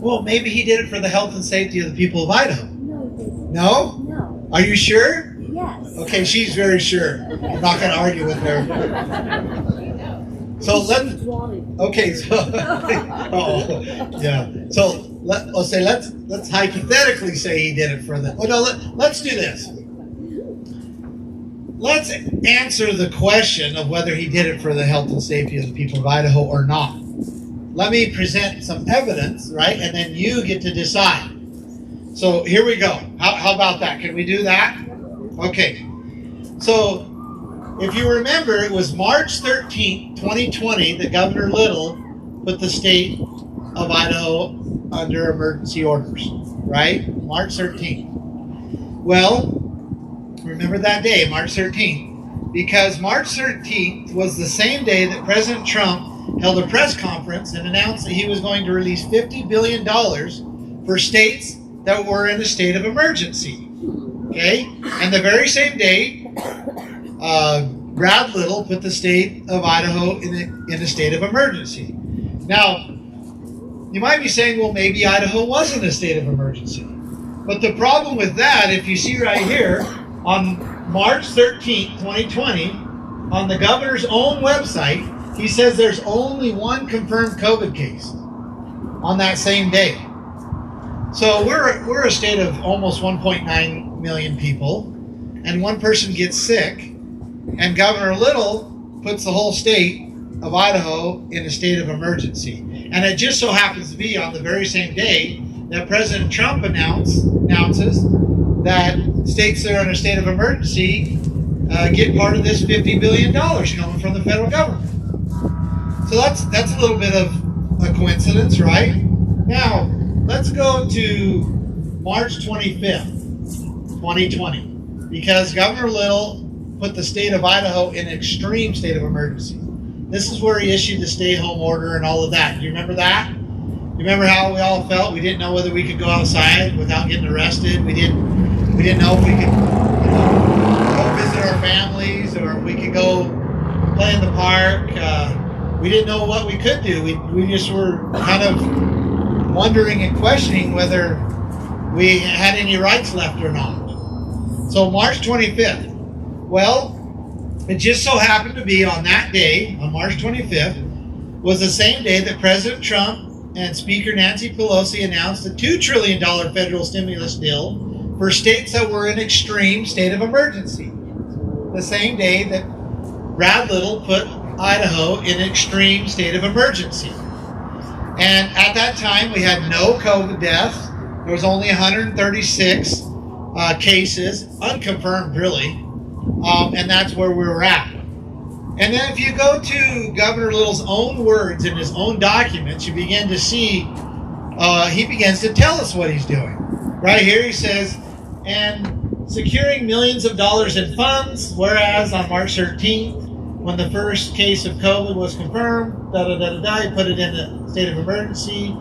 Well, maybe he did it for the health and safety of the people of Idaho. No? No. Are you sure? Yes. Okay, she's very sure. I'm not going to argue with her. So let's. Okay, so yeah. So let's hypothetically say he did it for the. Oh no, let's do this. Let's answer the question of whether he did it for the health and safety of the people of Idaho or not. Let me present some evidence, right? And then you get to decide. So here we go. How about that? Can we do that? Okay. So if you remember, it was March 13th, 2020 that Governor Little put the state of Idaho under emergency orders, right? March 13th. Well, remember that day, March 13th, because March 13th was the same day that President Trump held a press conference and announced that he was going to release $50 billion for states that were in a state of emergency. Okay? And the very same day, Brad Little put the state of Idaho in a state of emergency. Now, you might be saying, well, maybe Idaho was in a state of emergency. But the problem with that, if you see right here, on March 13th, 2020, on the governor's own website, he says there's only one confirmed COVID case on that same day. So we're a state of almost 1.9 million people, and one person gets sick, and Governor Little puts the whole state of Idaho in a state of emergency. And it just so happens to be on the very same day that President Trump announces that states that are in a state of emergency get part of this $50 billion coming from the federal government. So that's a little bit of a coincidence, right? Now, let's go to March 25th, 2020, because Governor Little put the state of Idaho in an extreme state of emergency. This is where he issued the stay-home order and all of that. Do you remember that? You remember how we all felt? We didn't know whether we could go outside without getting arrested. We didn't know if we could go visit our families, or if we could go play in the park. We didn't know what we could do. We just were kind of wondering and questioning whether we had any rights left or not. So March 25th. Well, it just so happened to be on that day, on March 25th, was the same day that President Trump and Speaker Nancy Pelosi announced a $2 trillion federal stimulus deal for states that were in extreme state of emergency. The same day that Brad Little put Idaho in extreme state of emergency. And at that time, we had no COVID deaths. There was only 136 cases, unconfirmed really, and that's where we were at. And then if you go to Governor Little's own words in his own documents, you begin to see he begins to tell us what he's doing. Right here he says, and securing millions of dollars in funds, whereas on March 13th, when the first case of COVID was confirmed, he put it in a state of emergency.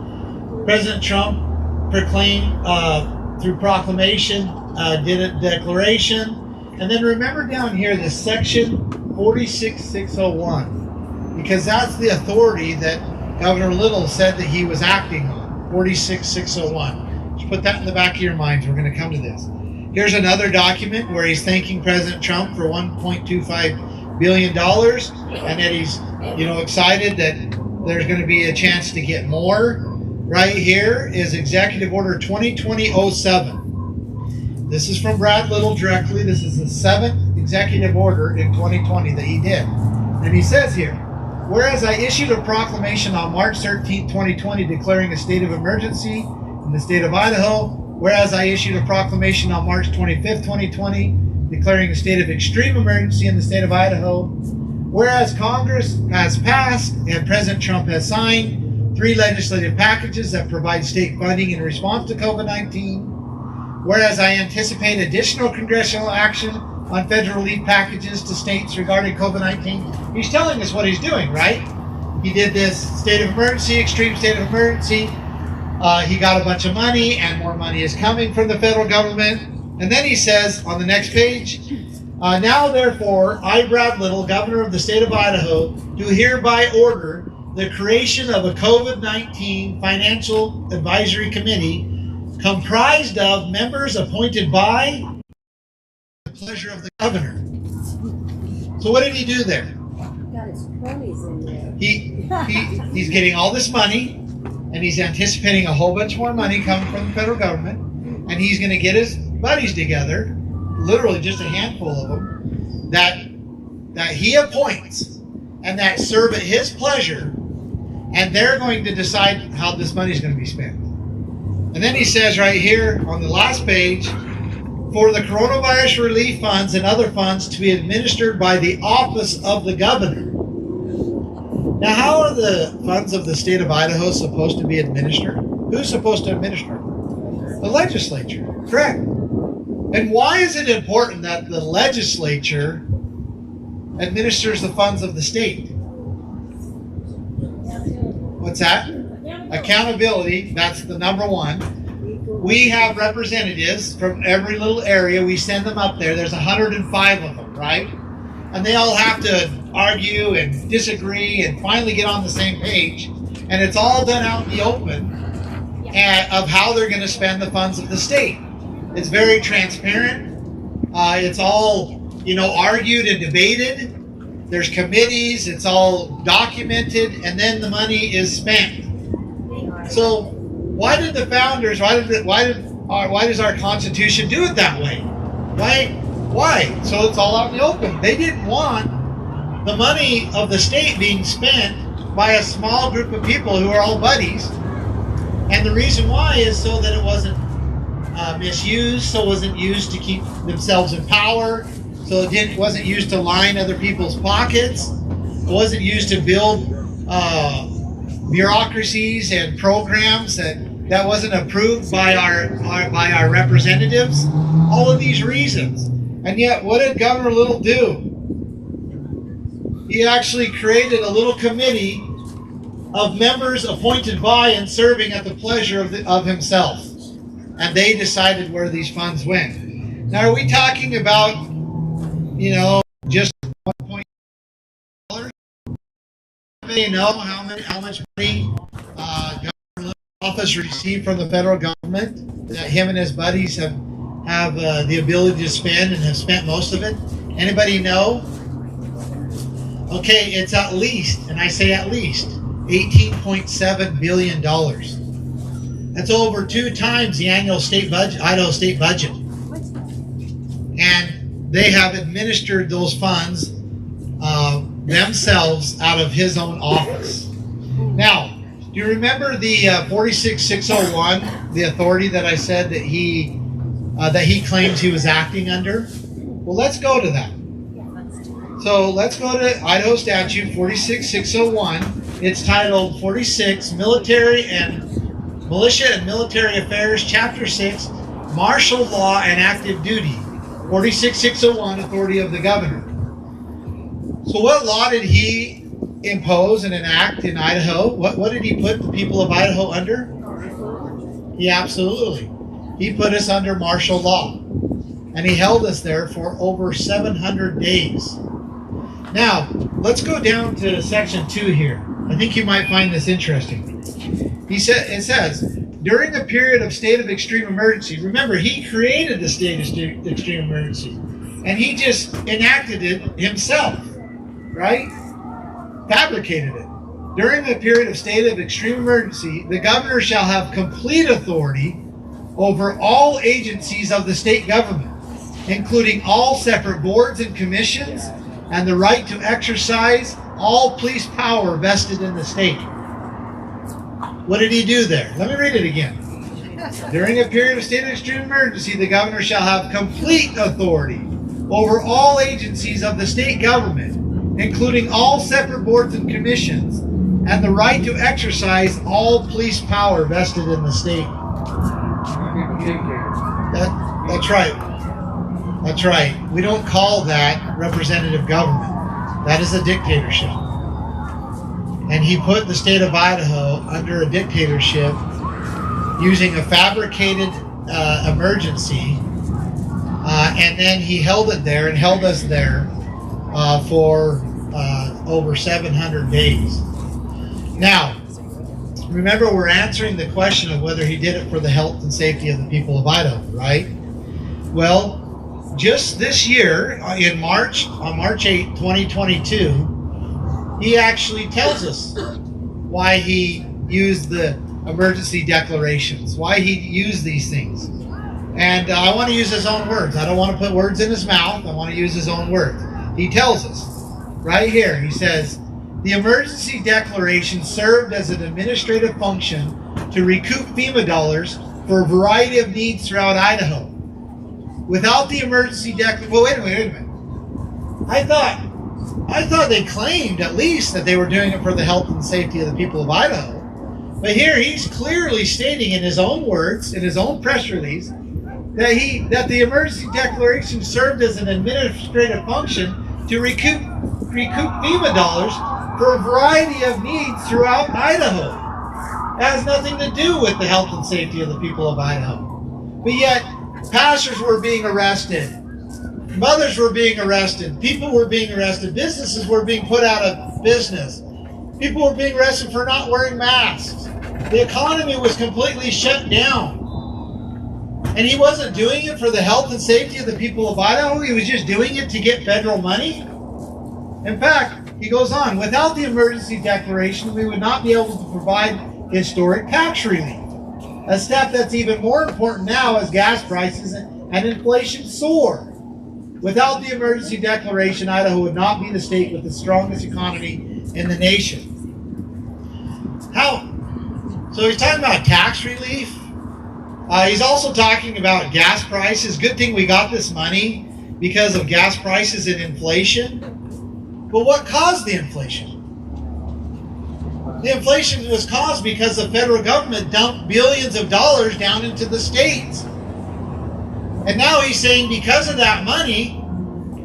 President Trump proclaimed through proclamation, did a declaration. And then remember down here, this section 46601, because that's the authority that Governor Little said that he was acting on, 46601. Just put that in the back of your minds. We're going to come to this. Here's another document where he's thanking President Trump for $1.25 billion, and that he's, excited that there's going to be a chance to get more. Right here is Executive Order 2020-07. This is from Brad Little directly. This is the 7th executive order in 2020 that he did. And he says here, whereas I issued a proclamation on March 13, 2020, declaring a state of emergency in the state of Idaho, whereas I issued a proclamation on March 25, 2020, declaring a state of extreme emergency in the state of Idaho, whereas Congress has passed and President Trump has signed 3 legislative packages that provide state funding in response to COVID-19, whereas I anticipate additional congressional action on federal relief packages to states regarding COVID-19. He's telling us what he's doing, right? He did this state of emergency, extreme state of emergency. He got a bunch of money, and more money is coming from the federal government. And then he says on the next page, now therefore, I, Brad Little, governor of the state of Idaho, do hereby order the creation of a COVID-19 Financial Advisory Committee comprised of members appointed by the pleasure of the governor. So what did he do there? Got his cronies in there. He's getting all this money, and he's anticipating a whole bunch more money coming from the federal government, and he's going to get his buddies together, literally just a handful of them, that he appoints and that serve at his pleasure, and they're going to decide how this money is going to be spent. And then he says right here on the last page, for the coronavirus relief funds and other funds to be administered by the office of the governor. Now, how are the funds of the state of Idaho supposed to be administered? Who's supposed to administer? The legislature, correct. And why is it important that the legislature administers the funds of the state? What's that? Accountability, that's the number one. We have representatives from every little area. We send them up there. There's 105 of them, right? And they all have to argue and disagree and finally get on the same page. And it's all done out in the open of how they're going to spend the funds of the state. It's very transparent. It's all, argued and debated. There's committees. It's all documented. And then the money is spent. So why did the founders, why does our Constitution do it that way? Why? So it's all out in the open. They didn't want the money of the state being spent by a small group of people who are all buddies. And the reason why is so that it wasn't misused, so it wasn't used to keep themselves in power, so it wasn't used to line other people's pockets, it wasn't used to build bureaucracies and programs that wasn't approved by our representatives. All of these reasons. And yet, what did Governor Little do? He actually created a little committee of members appointed by and serving at the pleasure of himself. And they decided where these funds went. Now, are we talking about, just $1.2 Anybody know how much money Governor Office received from the federal government that him and his buddies have the ability to spend and have spent most of it? Anybody know? Okay, it's at least, and I say at least, $18.7 billion. That's over 2 times the annual state budget, Idaho state budget. And they have administered those funds themselves out of his own office. Now, do you remember the 46601, the authority that I said that he claims he was acting under? Well, let's go to that. So let's go to Idaho Statute 46601. It's titled 46 Militia and Military Affairs, Chapter 6, Martial Law and Active Duty. 46601, Authority of the Governor. So what law did he impose and enact in Idaho? What did he put the people of Idaho under? He absolutely. He put us under martial law. And he held us there for over 700 days. Now, let's go down to section 2 here. I think you might find this interesting. It says, during a period of state of extreme emergency, remember, he created the state of extreme emergency, and he just enacted it himself, right? Fabricated it. During a period of state of extreme emergency, the governor shall have complete authority over all agencies of the state government, including all separate boards and commissions, and the right to exercise all police power vested in the state. What did he do there? Let me read it again. During a period of state of extreme emergency, the governor shall have complete authority over all agencies of the state government, including all separate boards and commissions, and the right to exercise all police power vested in the state. That's right. That's right. We don't call that representative government. That is a dictatorship. And he put the state of Idaho under a dictatorship using a fabricated emergency, and then he held it there and held us there for over 700 days. Now, remember, we're answering the question of whether he did it for the health and safety of the people of Idaho, right? Well, just this year, on March 8, 2022, he actually tells us why he used the emergency declarations, why he used these things. And I want to use his own words. I don't want to put words in his mouth. I want to use his own words. He tells us right here, he says, the emergency declaration served as an administrative function to recoup FEMA dollars for a variety of needs throughout Idaho. Without the emergency declaration, well, wait a minute. I thought they claimed at least that they were doing it for the health and safety of the people of Idaho. But here he's clearly stating in his own words, in his own press release, that the emergency declaration served as an administrative function to recoup FEMA dollars for a variety of needs throughout Idaho. It has nothing to do with the health and safety of the people of Idaho. But yet, pastors were being arrested. Mothers were being arrested. People were being arrested. Businesses were being put out of business. People were being arrested for not wearing masks. The economy was completely shut down. And he wasn't doing it for the health and safety of the people of Idaho. He was just doing it to get federal money. In fact, he goes on, without the emergency declaration, we would not be able to provide historic tax relief. A step that's even more important now as gas prices and inflation soar. Without the emergency declaration, Idaho would not be the state with the strongest economy in the nation. How? So he's talking about tax relief. He's also talking about gas prices. Good thing we got this money because of gas prices and inflation. But what caused the inflation? The inflation was caused because the federal government dumped billions of dollars down into the states. And now he's saying because of that money,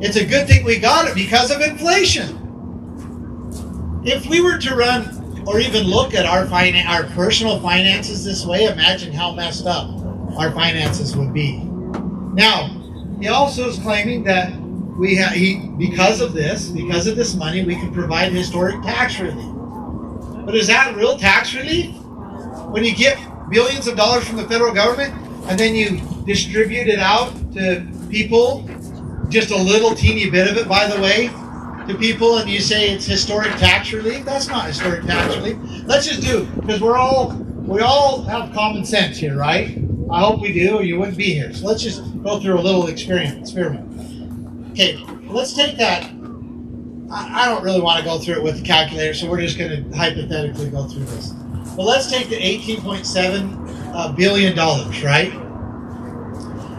it's a good thing we got it because of inflation. If we were to run or even look at our personal finances this way, imagine how messed up our finances would be. Now, he also is claiming that because of this money, we can provide historic tax relief. But is that real tax relief? When you get billions of dollars from the federal government and then you distribute it out to people, just a little teeny bit of it, by the way, to people, and you say it's historic tax relief? That's not historic tax relief. Let's just do, because we all have common sense here, right? I hope we do, or you wouldn't be here. So let's just go through a little experiment. Okay, let's take that. I don't really want to go through it with the calculator, so we're just going to hypothetically go through this. But let's take the $18.7 billion, right?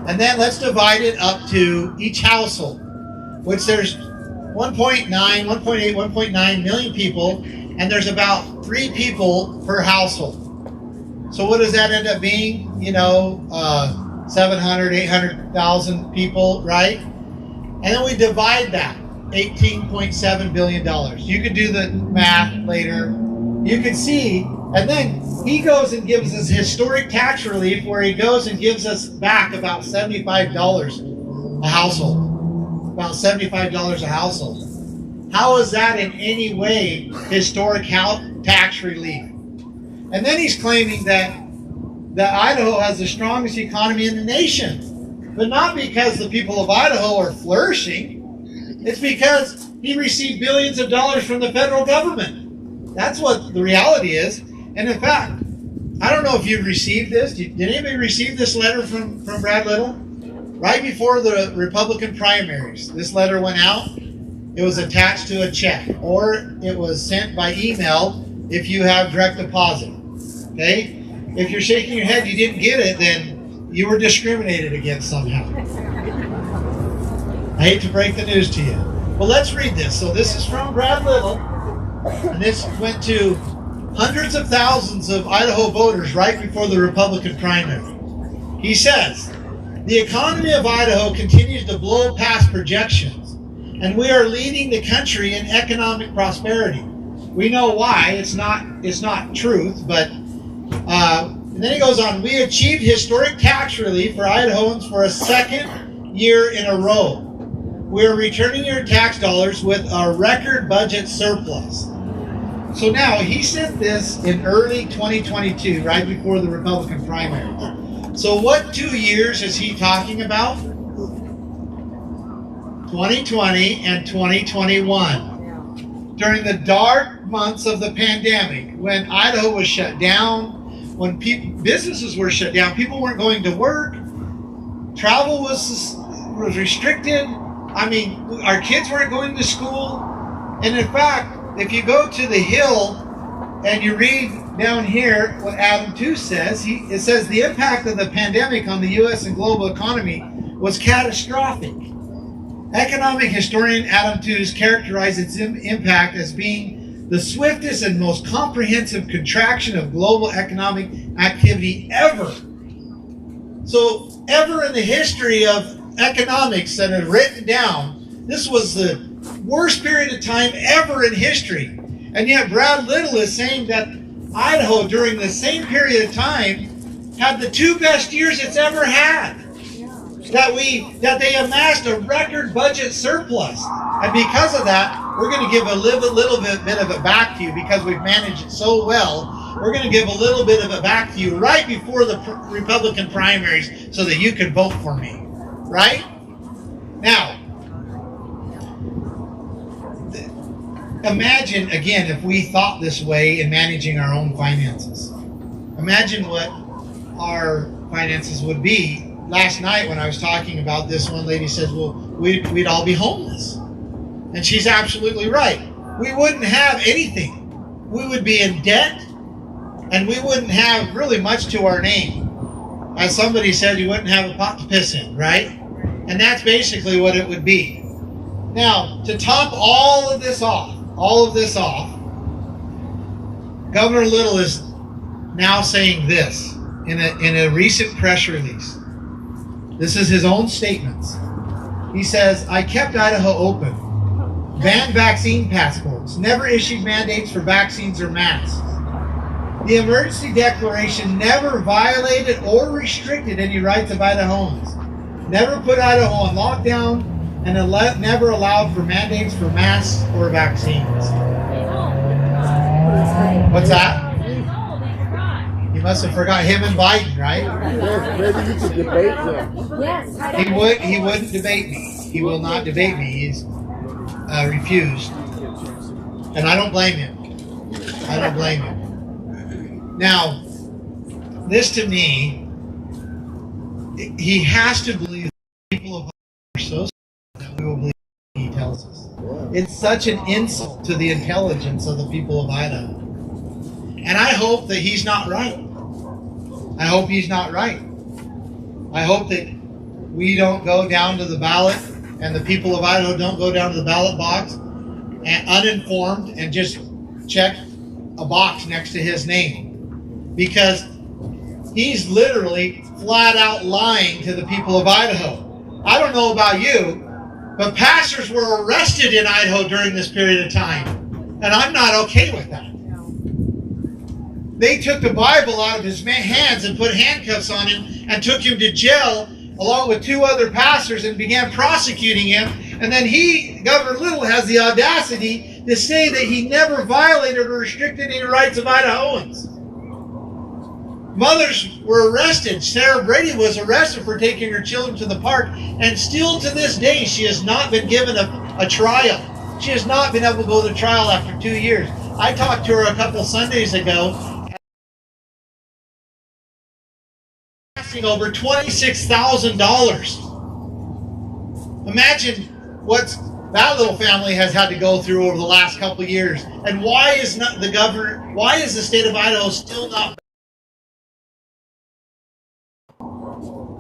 And then let's divide it up to each household, which there's 1.8, 1.9 million people, and there's about 3 people per household. So what does that end up being? 700, 800,000 people, right? And then we divide that, $18.7 billion. You could do the math later. You can see, and then he goes and gives us historic tax relief where he goes and gives us back about $75 a household. About $75 a household. How is that in any way historic tax relief? And then he's claiming that Idaho has the strongest economy in the nation. But not because the people of Idaho are flourishing. It's because he received billions of dollars from the federal government. That's what the reality is. And in fact, I don't know if you've received this. Did anybody receive this letter from Brad Little? Right before the Republican primaries, this letter went out. It was attached to a check, or it was sent by email if you have direct deposit. Okay? If you're shaking your head you didn't get it, then you were discriminated against somehow. I hate to break the news to you. But let's read this. So this is from Brad Little, and this went to hundreds of thousands of Idaho voters right before the Republican primary. He says, "The economy of Idaho continues to blow past projections, and we are leading the country in economic prosperity." We know why. It's not truth, but and then he goes on, "We achieved historic tax relief for Idahoans for a second year in a row. We are returning your tax dollars with a record budget surplus." So now, he sent this in early 2022, right before the Republican primary. So what 2 years is he talking about? 2020 and 2021. During the dark months of the pandemic, when Idaho was shut down, when businesses were shut down, people weren't going to work, travel was restricted. I mean, our kids weren't going to school. And in fact, if you go to the Hill and you read down here what Adam Tooze says, it says the impact of the pandemic on the U.S. and global economy was catastrophic. Economic historian Adam Tooze characterized its impact as being the swiftest and most comprehensive contraction of global economic activity ever. So, ever in the history of economics that are written down, this was the worst period of time ever in history. And yet Brad Little is saying that Idaho during the same period of time had the 2 best years it's ever had. That they amassed a record budget surplus. And because of that, we're going to give a little bit of it back to you because we've managed it so well. We're going to give a little bit of it back to you right before the Republican primaries so that you can vote for me. Right? Now, imagine, again, if we thought this way in managing our own finances. Imagine what our finances would be. Last night when I was talking about this, one lady says, well, we'd all be homeless. And she's absolutely right. We wouldn't have anything. We would be in debt, and we wouldn't have really much to our name. As somebody said, you wouldn't have a pot to piss in, right? And that's basically what it would be. Now, to top all of this off, Governor Little is now saying this in a recent press release. This is his own statements. He says, "I kept Idaho open, banned vaccine passports, never issued mandates for vaccines or masks. The emergency declaration never violated or restricted any rights of Idahoans, never put Idaho on lockdown, and never allowed for mandates for masks or vaccines." What's that? He forgot. You must have forgot him and Biden, right? Yes, maybe you could debate him. Yes. He wouldn't debate me. He will not debate me. He's refused. And I don't blame him. I don't blame him. Now, this to me, he has to believe that people of are so that we will believe what he tells us. It's such an insult to the intelligence of the people of Idaho. And I hope that he's not right. I hope he's not right. I hope that we don't go down to the ballot and the people of Idaho don't go down to the ballot box and uninformed and just check a box next to his name. Because he's literally flat out lying to the people of Idaho. I don't know about you, but pastors were arrested in Idaho during this period of time. And I'm not okay with that. They took the Bible out of his hands and put handcuffs on him and took him to jail along with two other pastors and began prosecuting him. And then Governor Little, has the audacity to say that he never violated or restricted any rights of Idahoans. Mothers were arrested. Sarah Brady was arrested for taking her children to the park, and still to this day she has not been given a trial. She has not been able to go to trial after 2 years. I talked to her a couple Sundays ago, asking over $26,000. Imagine what that little family has had to go through over the last couple of years. And why is the state of Idaho still not?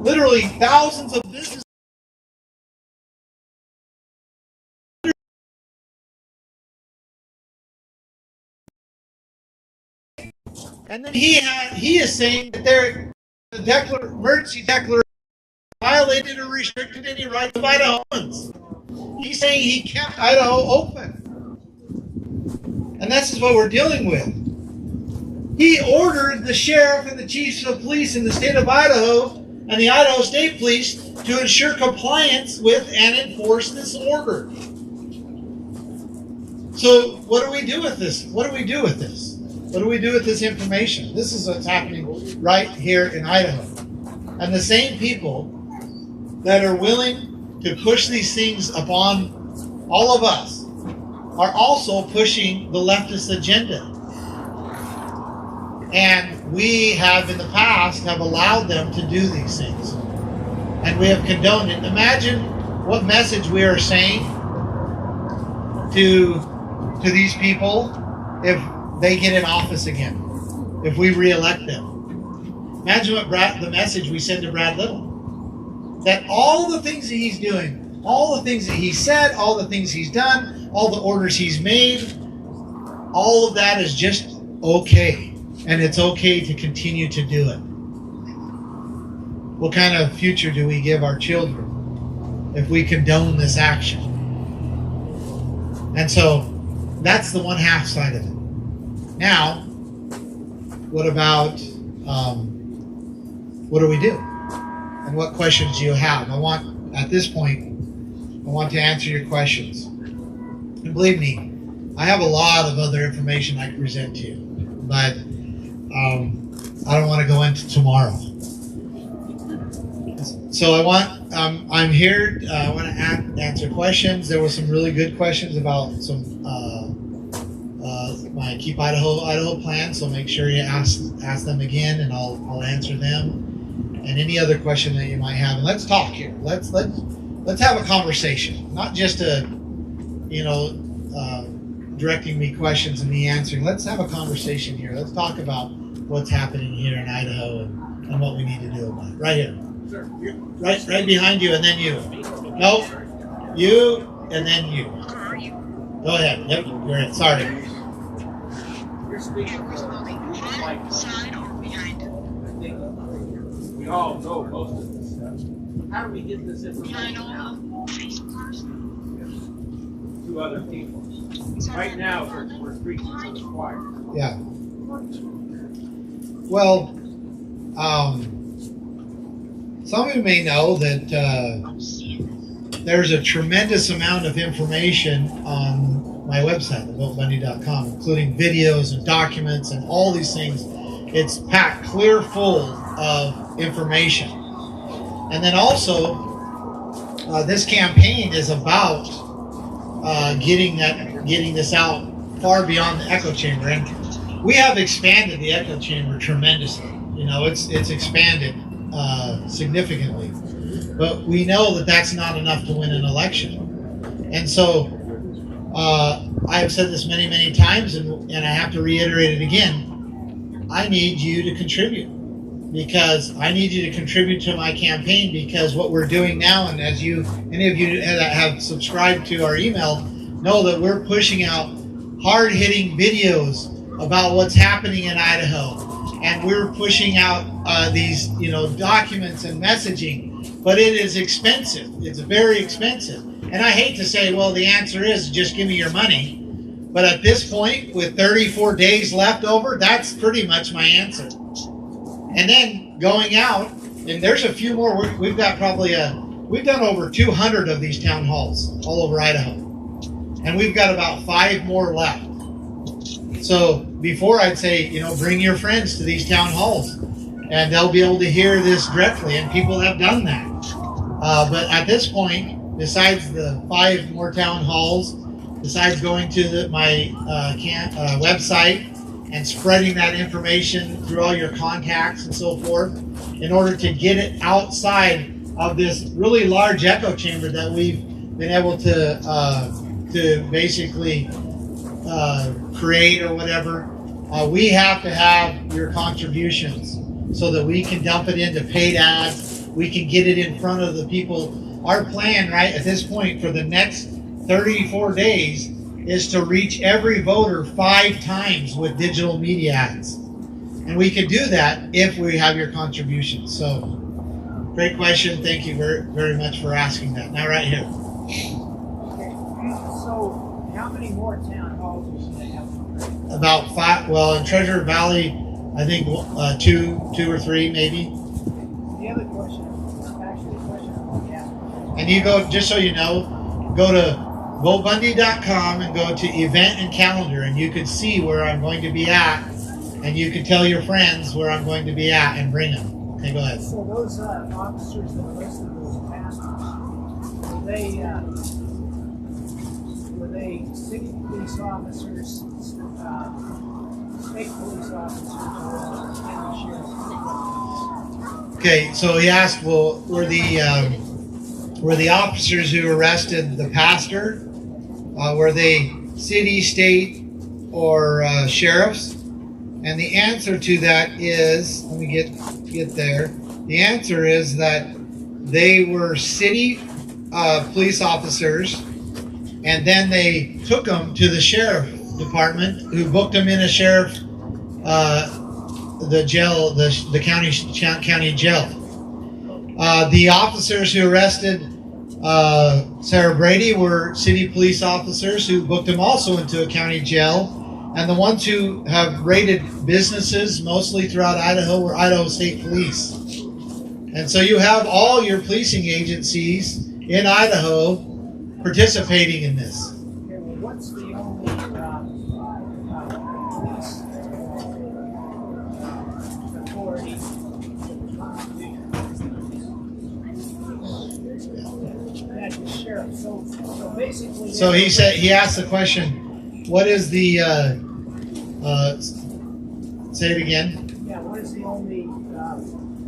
Literally thousands of businesses. And then he is saying that the emergency declaration violated or restricted any rights of Idahoans. He's saying he kept Idaho open. And this is what we're dealing with. He ordered the sheriff and the chiefs of police in the state of Idaho and the Idaho State Police to ensure compliance with and enforce this order. So what do we do with this? What do we do with this? What do we do with this information? This is what's happening right here in Idaho. And the same people that are willing to push these things upon all of us are also pushing the leftist agenda. And we have in the past have allowed them to do these things. And we have condoned it. Imagine what message we are saying to these people if they get in office again, if we re-elect them. Imagine what the message we send to Brad Little. That all the things that he's doing, all the things that he said, all the things he's done, all the orders he's made, all of that is just okay. And it's okay to continue to do it. What kind of future do we give our children if we condone this action? And so that's the one half side of it. Now, what about what do we do? And what questions do you have? At this point, I want to answer your questions. And believe me, I have a lot of other information I can present to you, but I don't want to go into tomorrow. So I'm here. I want to answer questions. There were some really good questions about some my Keep Idaho plan. So make sure you ask them again, and I'll answer them. And any other question that you might have. And let's talk here. Let's have a conversation, not just directing me questions and me answering. Let's have a conversation here. Let's talk about what's happening here in Idaho and what we need to do about it. Right here. Sure. Right behind you, and then you. No, you, and then you. Go ahead. Yep, you're it. Sorry. You're speaking to like side or behind? I think we all know most of this stuff. How do we get this information out to other people? Right now, we're preaching to the choir. Yeah. Well, some of you may know that there's a tremendous amount of information on my website, thevotebundy.com, including videos and documents and all these things. It's packed clear full of information. And then also, this campaign is about getting this out far beyond the echo chamber. And we have expanded the echo chamber tremendously. You know, it's expanded significantly. But we know that that's not enough to win an election. And so I have said this many, many times, and I have to reiterate it again. I need you to contribute, because I need you to contribute to my campaign, because what we're doing now, and as any of you that have subscribed to our email know that we're pushing out hard-hitting videos about what's happening in Idaho. And we're pushing out these, documents and messaging. But it is expensive. It's very expensive. And I hate to say, well, the answer is just give me your money. But at this point, with 34 days left over, that's pretty much my answer. And then going out, and there's a few more. We've got we've done over 200 of these town halls all over Idaho. And we've got about 5 more left. So before I'd say, bring your friends to these town halls, and they'll be able to hear this directly, and people have done that. But at this point, besides the 5 more town halls, besides going to my website and spreading that information through all your contacts and so forth, in order to get it outside of this really large echo chamber that we've been able to basically create or whatever, we have to have your contributions so that we can dump it into paid ads. We can get it in front of the people. Our plan, right, at this point for the next 34 days is to reach every voter 5 times with digital media ads. And we can do that if we have your contributions. So, great question. Thank you very, very much for asking that. Now, right here. Okay, so how many more town halls are you going to have? About 5. Well, in Treasure Valley, I think 2 or 3 maybe. The other question, actually, the question I want to ask. And you go, just so you know, go to votebundy.com and go to event and calendar, and you can see where I'm going to be at, and you can tell your friends where I'm going to be at and bring them. Okay, go ahead. So those officers that are listed as pastors, were they city police officers, state police officers, or county sheriffs? Okay, so he asked, well, were the officers who arrested the pastor, were they city, state, or sheriffs? And the answer to that is, let me get there. The answer is that they were city police officers, and then they took them to the sheriff department, who booked them in a sheriff, the jail, the county jail. The officers who arrested Sarah Brady were city police officers who booked him also into a county jail. And the ones who have raided businesses, mostly throughout Idaho, were Idaho State Police. And so you have all your policing agencies in Idaho participating in this. Okay, well, what's the only police authority that's the sheriff? So basically. So he asked the question, what is the, say it again? Yeah, what is the only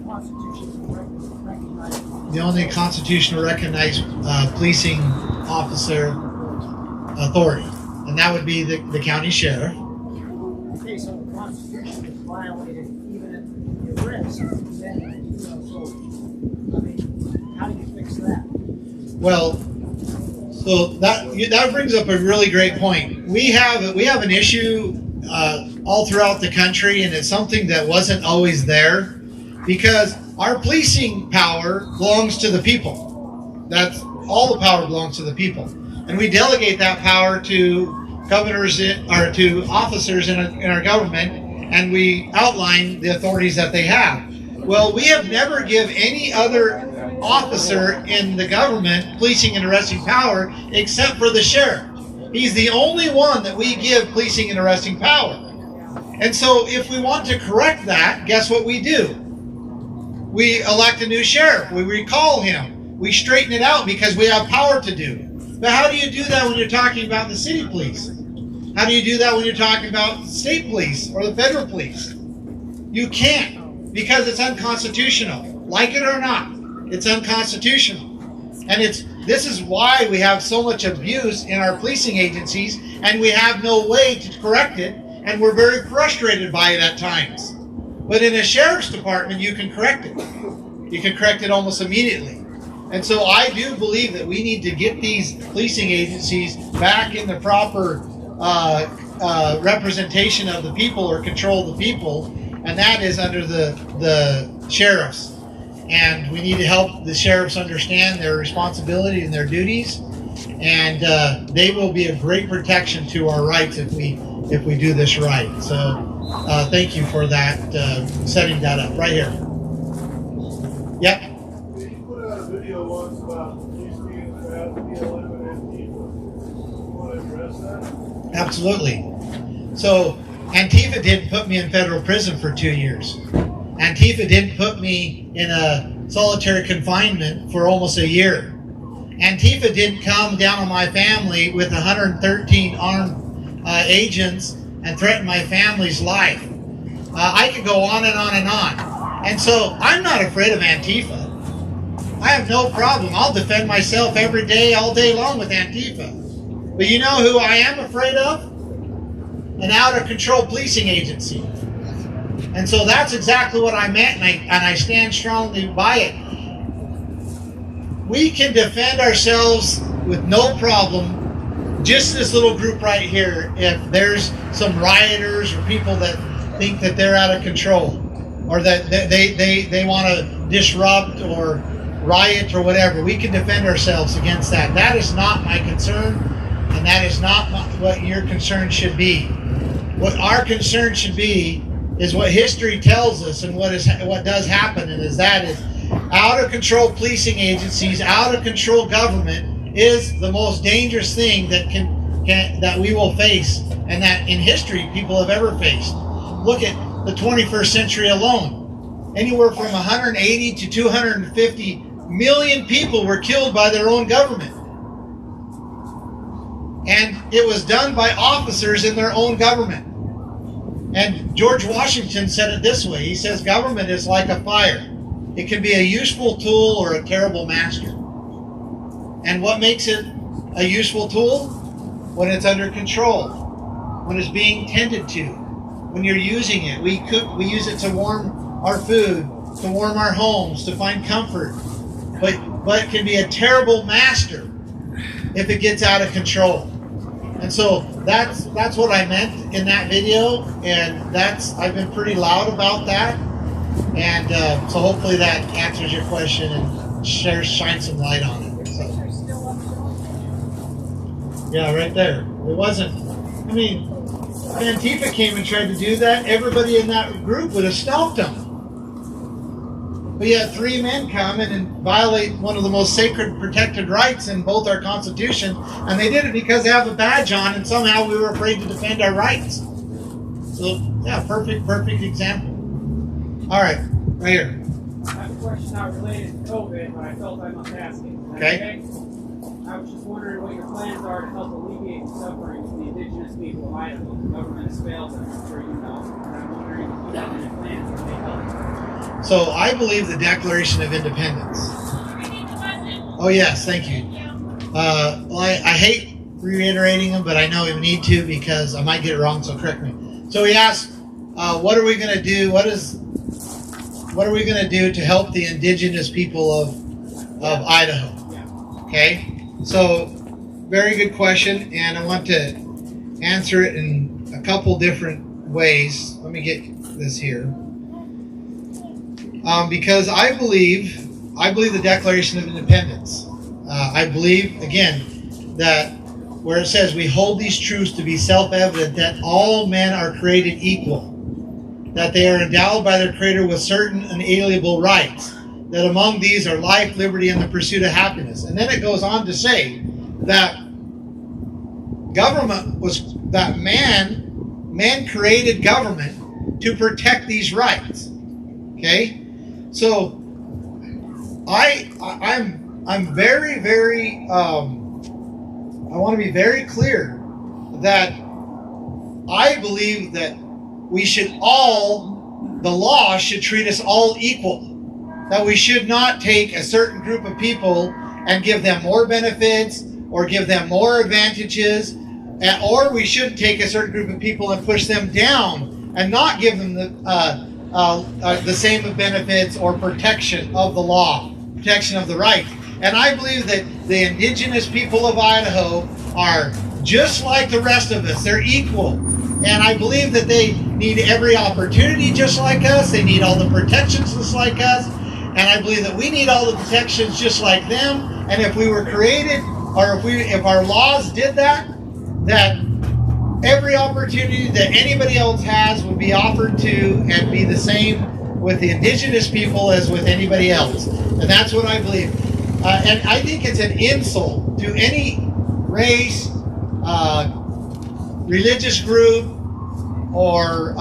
constitutional recognized? The only constitutional recognized policing officer authority, and that would be the county sheriff. Okay, so the Constitution is violated even at the arrest. Then, so, I mean, how do you fix that? Well, so that brings up a really great point. We have an issue all throughout the country, and it's something that wasn't always there, because our policing power belongs to the people. That's all the power belongs to the people, and we delegate that power to governors or to officers in our government, and we outline the authorities that they have. Well, we have never given any other officer in the government policing and arresting power except for the sheriff. He's the only one that we give policing and arresting power. And so if we want to correct that, guess what we do? We elect a new sheriff. We recall him. We straighten it out because we have power to do. But how do you do that when you're talking about the city police? How do you do that when you're talking about state police or the federal police? You can't, because it's unconstitutional. Like it or not, it's unconstitutional. And this is why we have so much abuse in our policing agencies, and we have no way to correct it, and we're very frustrated by it at times. But in a sheriff's department, you can correct it. You can correct it almost immediately. And so I do believe that we need to get these policing agencies back in the proper representation of the people or control of the people, and that is under the sheriffs. And we need to help the sheriffs understand their responsibility and their duties, and they will be a great protection to our rights if we do this right. So thank you for that, setting that up right here. Yep. You put out a video once about police being proud to be eliminated people. You want to address that? Absolutely. So Antifa didn't put me in federal prison for 2 years. Antifa didn't put me in a solitary confinement for almost a year. Antifa didn't come down on my family with 113 armed agents and threaten my family's life. I could go on and on and on. And so I'm not afraid of Antifa. I have no problem. I'll defend myself every day, all day long with Antifa. But you know who I am afraid of? An out-of-control policing agency. And so that's exactly what I meant, and I stand strongly by it. We can defend ourselves with no problem, just this little group right here, if there's some rioters or people that think that they're out of control, or that they want to disrupt or riot or whatever. We can defend ourselves against that. That is not my concern, and that is not what your concern should be. What our concern should be is what history tells us, and what does happen, and is out of control policing agencies, out of control government is the most dangerous thing that that we will face, and that in history people have ever faced. Look at the 21st century alone. Anywhere from 180 to 250 million people were killed by their own government. And it was done by officers in their own government. And George Washington said it this way. He says, government is like a fire. It can be a useful tool or a terrible master. And what makes it a useful tool? When it's under control, when it's being tended to, when you're using it. We use it to warm our food, to warm our homes, to find comfort. But it can be a terrible master if it gets out of control. And so that's what I meant in that video, and I've been pretty loud about that, and so hopefully that answers your question and shines some light on it. So, yeah, right there. It wasn't. I mean, if Antifa came and tried to do that, everybody in that group would have stopped them. But you had 3 men come in and violate one of the most sacred protected rights in both our Constitution, and they did it because they have a badge on, and somehow we were afraid to defend our rights. So, yeah, perfect example. All right, right here. I have a question not related to COVID, but I felt I must ask it. Okay. I was just wondering what your plans are to help alleviate the suffering of the Indigenous people of Idaho. The government has failed, as I'm sure you know. And I'm wondering if you have any plans that may help. So I believe the Declaration of Independence. Oh yes, thank you. Well, I hate reiterating them, but I know we need to because I might get it wrong, so correct me. So he asked, what are we going to do? What are we going to do to help the Indigenous people of Idaho? Okay, so very good question, and I want to answer it in a couple different ways. Let me get this here. Because I believe the Declaration of Independence. I believe, again, that where it says we hold these truths to be self-evident, that all men are created equal, that they are endowed by their Creator with certain unalienable rights, that among these are life, liberty, and the pursuit of happiness. And then it goes on to say that government was that man created government to protect these rights. Okay, so I'm very, very I want to be very clear that I believe that the law should treat us all equal. That we should not take a certain group of people and give them more benefits or give them more advantages, or we shouldn't take a certain group of people and push them down and not give them the same benefits or protection of the law, protection of the right. And I believe that the indigenous people of Idaho are just like the rest of us. They're equal. And I believe that they need every opportunity just like us. They need all the protections just like us. And I believe that we need all the protections just like them. And if we were created, or if our laws did that every opportunity that anybody else has would be offered to and be the same with the indigenous people as with anybody else. And that's what I believe. And I think it's an insult to any race, religious group, or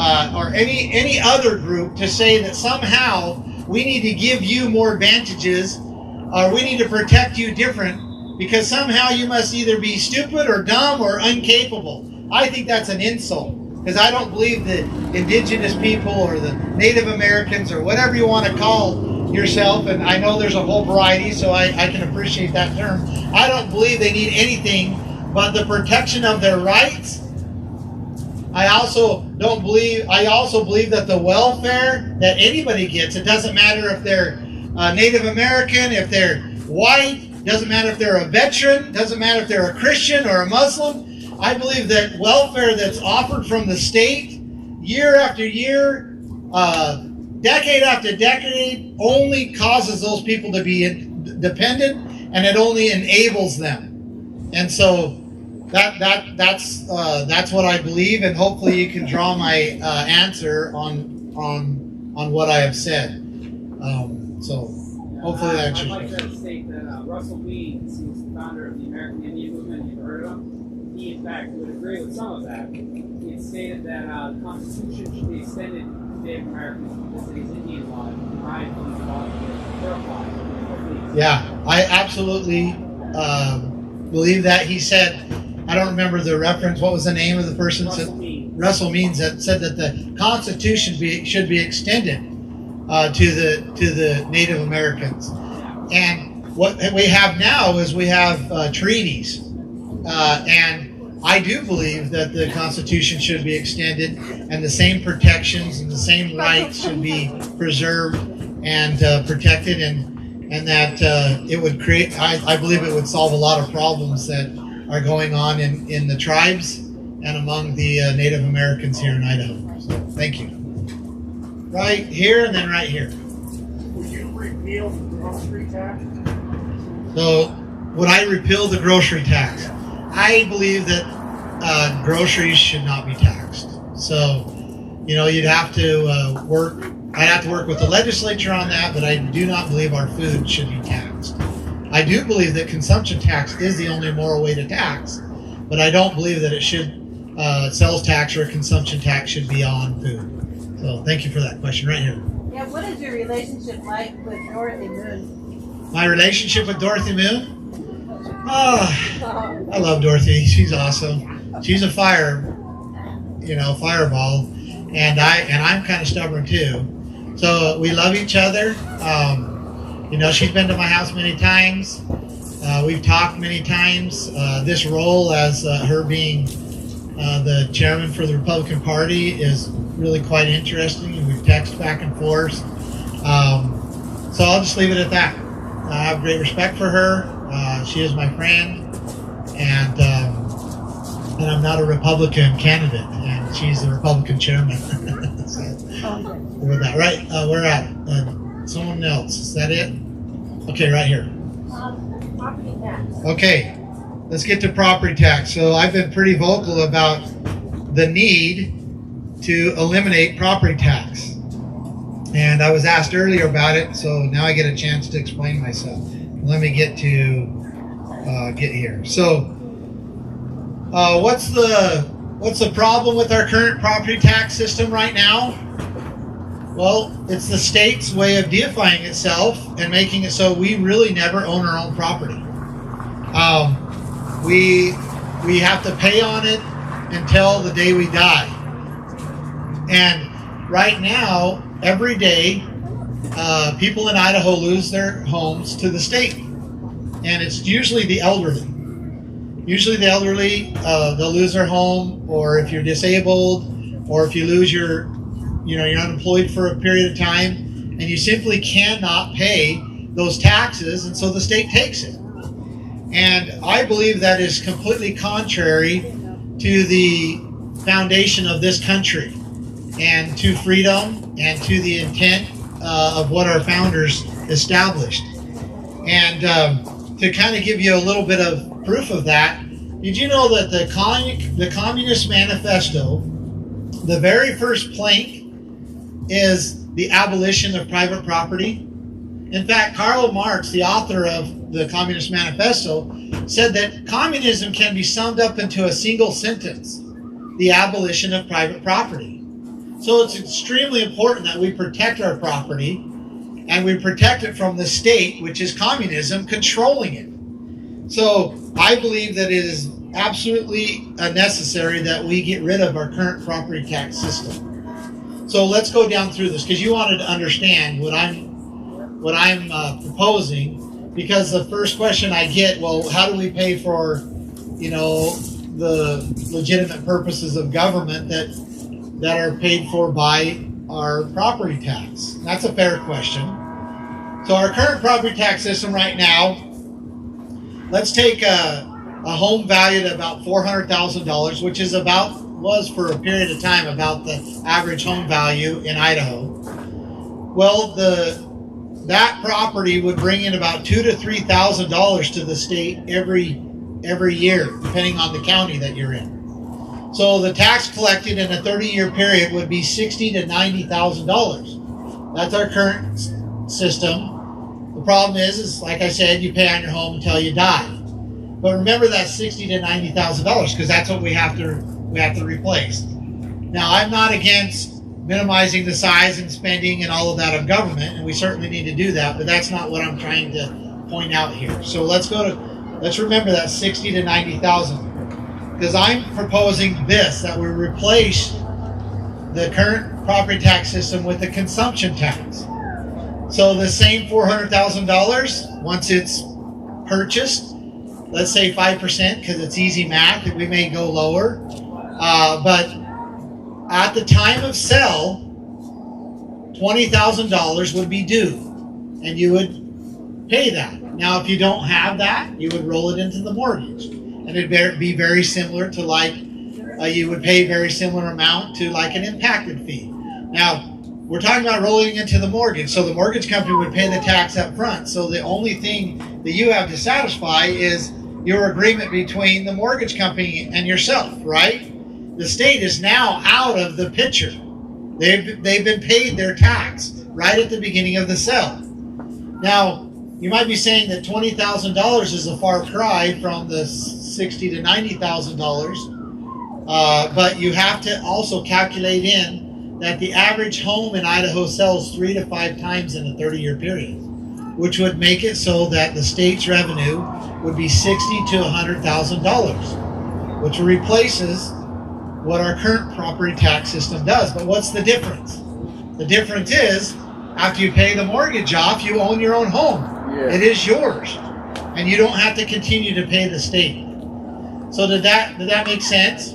any other group to say that somehow we need to give you more advantages, or we need to protect you different because somehow you must either be stupid or dumb or incapable. I think that's an insult, because I don't believe that indigenous people or the Native Americans or whatever you want to call yourself, and I know there's a whole variety, so I can appreciate that term. I don't believe they need anything but the protection of their rights. I also believe that the welfare that anybody gets, it doesn't matter if they're Native American, if they're white, doesn't matter if they're a veteran, doesn't matter if they're a Christian or a Muslim. I believe that welfare that's offered from the state year after year, decade after decade, only causes those people to be dependent, and it only enables them. And so that's what I believe, and hopefully you can draw my answer on what I have said. So hopefully that answers. I'd like to state that Russell Means, who's the founder of the American Indian Movement, you've heard of him. He, in fact, would agree with some of that. He had stated that the Constitution should be extended to Native Americans because it is Indian law and derived from the law of their law. Yeah, I absolutely believe that. He said, I don't remember the reference. What was the name of the person? Russell Means that said that the Constitution should be extended to the Native Americans. And what we have now is we have treaties, and I do believe that the Constitution should be extended, and the same protections and the same rights should be preserved and protected, and that it would create. I believe it would solve a lot of problems that are going on in the tribes and among the Native Americans here in Idaho. So, thank you. Right here and then right here. Would you repeal the grocery tax? So, would I repeal the grocery tax? I believe that groceries should not be taxed. So, you'd have to work. I'd have to work with the legislature on that, but I do not believe our food should be taxed. I do believe that consumption tax is the only moral way to tax, but I don't believe that it should, sales tax or consumption tax should be on food. So thank you for that question right here. Yeah, what is your relationship like with Dorothy Moon? My relationship with Dorothy Moon? Oh, I love Dorothy. She's awesome. She's a fireball, and I'm kind of stubborn too. So we love each other. She's been to my house many times. We've talked many times. This role as her being the chairman for the Republican Party is really quite interesting, and we've texted back and forth. So I'll just leave it at that. I have great respect for her. She is my friend, and I'm not a Republican candidate, and she's the Republican chairman. So, with that, right? We're at someone else. Is that it? Okay, right here. Property tax. Okay, let's get to property tax. So I've been pretty vocal about the need to eliminate property tax. And I was asked earlier about it, so now I get a chance to explain myself. Let me get here. So What's the problem with our current property tax system right now? Well, it's the state's way of deifying itself and making it so we really never own our own property. We have to pay on it until the day we die. And right now, every day, people in Idaho lose their homes to the state. And it's usually the elderly. Usually the elderly, they'll lose their home, or if you're disabled, or if you lose you're unemployed for a period of time, and you simply cannot pay those taxes, and so the state takes it. And I believe that is completely contrary to the foundation of this country, and to freedom, and to the intent of what our founders established. And to kind of give you a little bit of proof of that, did you know that the Communist Manifesto, the very first plank is the abolition of private property? In fact, Karl Marx, the author of the Communist Manifesto, said that communism can be summed up into a single sentence: the abolition of private property. So it's extremely important that we protect our property, and we protect it from the state, which is communism, controlling it. So I believe that it is absolutely necessary that we get rid of our current property tax system. So let's go down through this, because you wanted to understand what I'm proposing. Because the first question I get, well, how do we pay for, the legitimate purposes of government that are paid for by our property tax? That's a fair question. So our current property tax system right now, let's take a home valued at about $400,000, which was for a period of time about the average home value in Idaho. Well, that property would bring in about $2,000 to $3,000 to the state every year, depending on the county that you're in. So the tax collected in a 30-year period would be $60,000 to $90,000. That's our current system. The problem is like I said, you pay on your home until you die. But remember that $60,000 to $90,000, because that's what we have to replace. Now, I'm not against minimizing the size and spending and all of that of government, and we certainly need to do that, but that's not what I'm trying to point out here. So let's remember that $60,000 to $90,000, because I'm proposing that we replace the current property tax system with a consumption tax. So the same $400,000, once it's purchased, let's say 5%, because it's easy math, we may go lower, but at the time of sale, $20,000 would be due, and you would pay that. Now, if you don't have that, you would roll it into the mortgage, and it'd be very similar to you would pay a very similar amount to like an impacted fee. Now, we're talking about rolling into the mortgage, so the mortgage company would pay the tax up front. So the only thing that you have to satisfy is your agreement between the mortgage company and yourself, right? The state is now out of the picture. They've been paid their tax right at the beginning of the sale. Now, you might be saying that $20,000 is a far cry from the $60,000 to $90,000, but you have to also calculate in that the average home in Idaho sells 3 to 5 times in a 30-year period, which would make it so that the state's revenue would be $60,000 to $100,000, which replaces what our current property tax system does. But what's the difference? The difference is, after you pay the mortgage off, you own your own home. Yeah. It is yours, and you don't have to continue to pay the state. So did that make sense?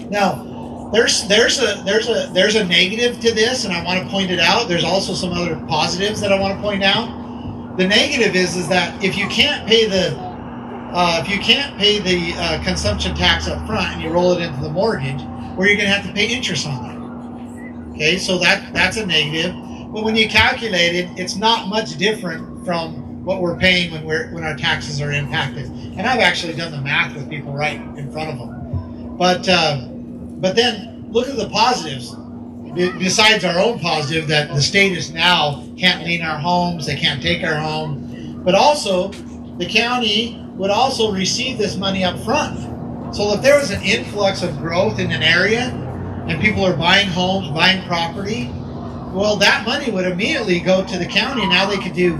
Now, there's a negative to this, and I want to point it out. There's also some other positives that I want to point out. The negative is that if you can't pay the consumption tax up front and you roll it into the mortgage, where you're going to have to pay interest on that. Okay, so that's a negative. But when you calculate it, it's not much different from what we're paying when our taxes are impacted. And I've actually done the math with people right in front of them. But then look at the positives. Besides our own positive that the state is now can't lien our homes, they can't take our home, but also the county would also receive this money up front. So if there was an influx of growth in an area and people are buying homes, buying property, well, that money would immediately go to the county. Now they could do,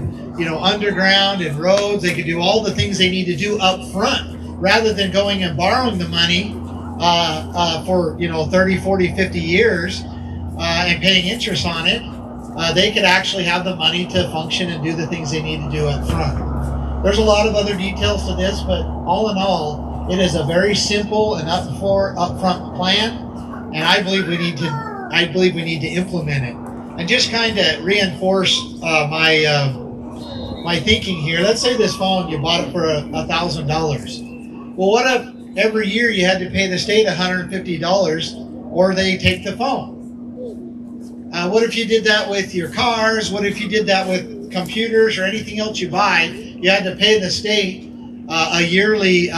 underground and roads. They could do all the things they need to do up front rather than going and borrowing the money for 30, 40, 50 years and paying interest on it. They could actually have the money to function and do the things they need to do up front. There's a lot of other details to this, but all in all, it is a very simple and upfront plan, and I believe we need to implement it. And just kind of reinforce my thinking here. Let's say this phone, you bought it for $1,000. Well, what if every year you had to pay the state $150 or they take the phone? What if you did that with your cars? What if you did that with computers or anything else you buy? You had to pay the state a yearly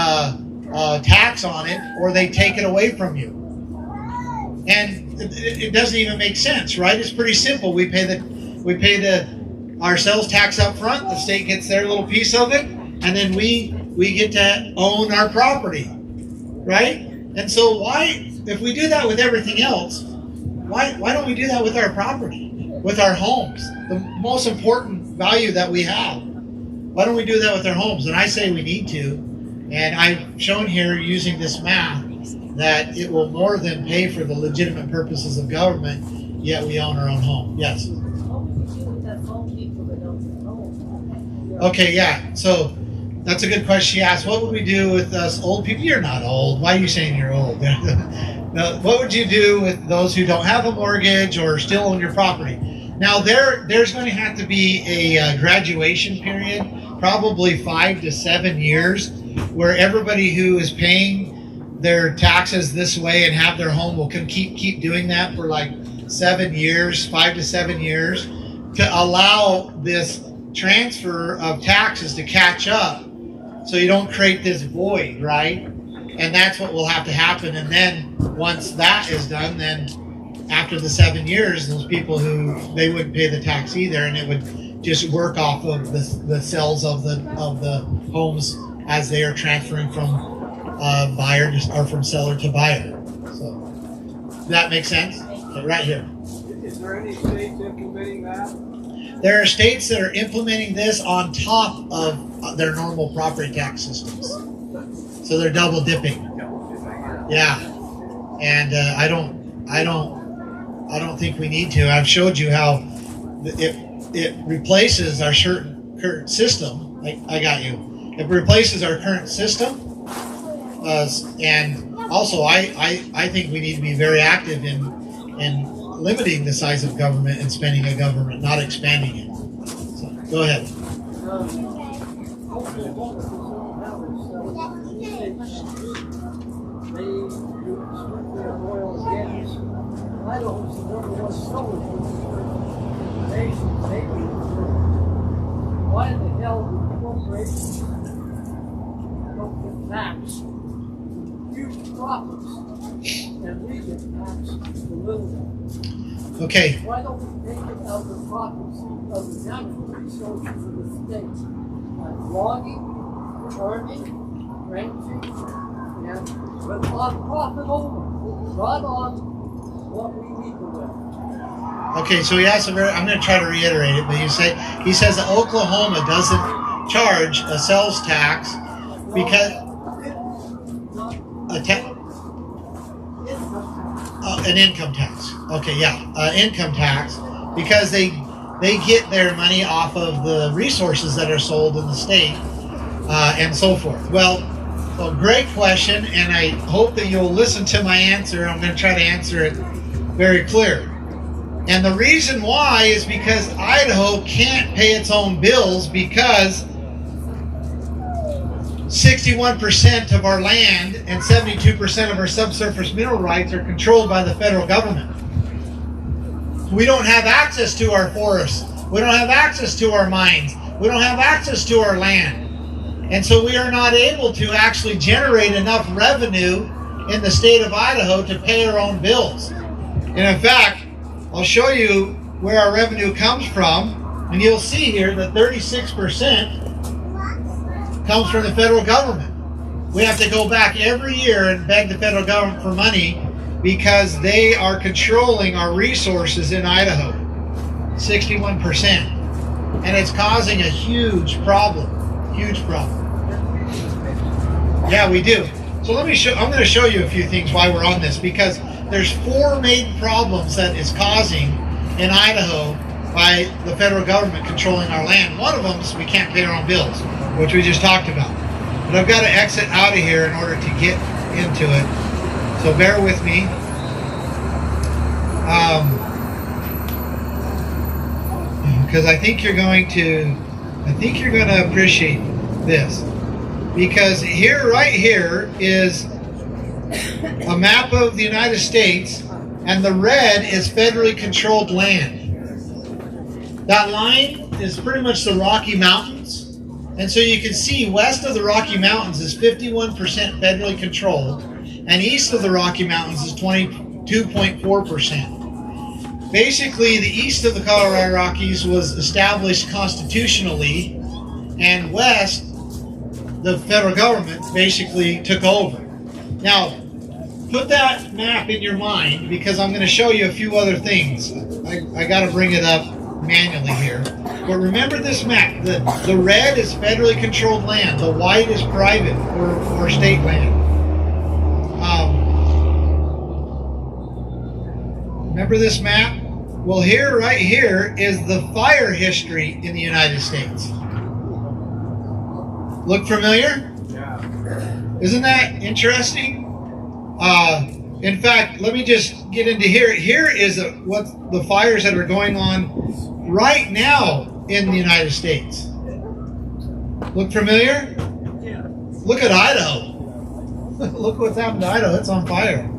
tax on it, or they take it away from you. And it doesn't even make sense, right? It's pretty simple. We pay our sales tax up front. The state gets their little piece of it, and then we get to own our property, right? And so if we do that with everything else, why don't we do that with our property, with our homes, the most important value that we have? Why don't we do that with our homes? And I say we need to. And I've shown here using this math that it will more than pay for the legitimate purposes of government, yet we own our own home. Yes? What would you do with that phone people that don't know? Okay, yeah. So that's a good question she asked. What would we do with us old people? You're not old. Why are you saying you're old? Now, what would you do with those who don't have a mortgage or still own your property? Now, there's going to have to be a graduation period, probably 5 to 7 years, where everybody who is paying their taxes this way and have their home will keep doing that for like 7 years, 5 to 7 years, to allow this transfer of taxes to catch up so you don't create this void, right? And that's what will have to happen. And then once that is done, then after the 7 years, those people they wouldn't pay the tax either, and it would just work off of the sales of the homes as they are transferring from buyer or from seller to buyer. So that makes sense? Okay, right here. Is there any states implementing that? There are states that are implementing this on top of their normal property tax systems. So they're double dipping. Yeah. And I don't think we need to. I've showed you how it replaces our current system. I got you. It replaces our current system. And also I think we need to be very active in limiting the size of government and spending of government, not expanding it. So, go ahead. Idaho's the number one seller in the nation. Why in the hell do corporations don't get taxed huge profits and we get taxed the little ones? Okay. Why don't we take it out of the profits of the natural resources of the state? Like logging, farming, ranching, and but on profit only, not on what we need to live. Okay, so he asked I'm going to try to reiterate it, but he says that Oklahoma doesn't charge a sales tax because an income tax. Okay, yeah, income tax because they get their money off of the resources that are sold in the state and so forth. Well, great question, and I hope that you'll listen to my answer. I'm going to try to answer it very clear. And the reason why is because Idaho can't pay its own bills because 61% of our land and 72% of our subsurface mineral rights are controlled by the federal government. We don't have access to our forests. We don't have access to our mines. We don't have access to our land. And so we are not able to actually generate enough revenue in the state of Idaho to pay our own bills. And in fact, I'll show you where our revenue comes from, and you'll see here that 36% comes from the federal government. we have to go back every year and beg the federal government for money because they are controlling our resources in Idaho, 61%. And it's causing a huge problem, huge problem. Yeah, we do. So I'm going to show you a few things why we're on this, because there's 4 main problems that is causing in Idaho by the federal government controlling our land. One of them is we can't pay our own bills, which we just talked about. But I've got to exit out of here in order to get into it. So bear with me. Because I think you're going to appreciate this. Because right here is a map of the United States, and the red is federally controlled land. That line is pretty much the Rocky Mountains. And so you can see west of the Rocky Mountains is 51% federally controlled, and east of the Rocky Mountains is 22.4%. Basically, the east of the Colorado Rockies was established constitutionally, and west, the federal government basically took over. Now, put that map in your mind, because I'm going to show you a few other things. I got to bring it up manually here. But remember this map. The red is federally controlled land. The white is private or state land. Remember this map? Well, right here is the fire history in the United States. Look familiar? Yeah. Isn't that interesting? In fact, let me just get into here. Here is what the fires that are going on right now in the United States. Look familiar? Yeah. Look at Idaho. Look what's happened to Idaho. It's on fire.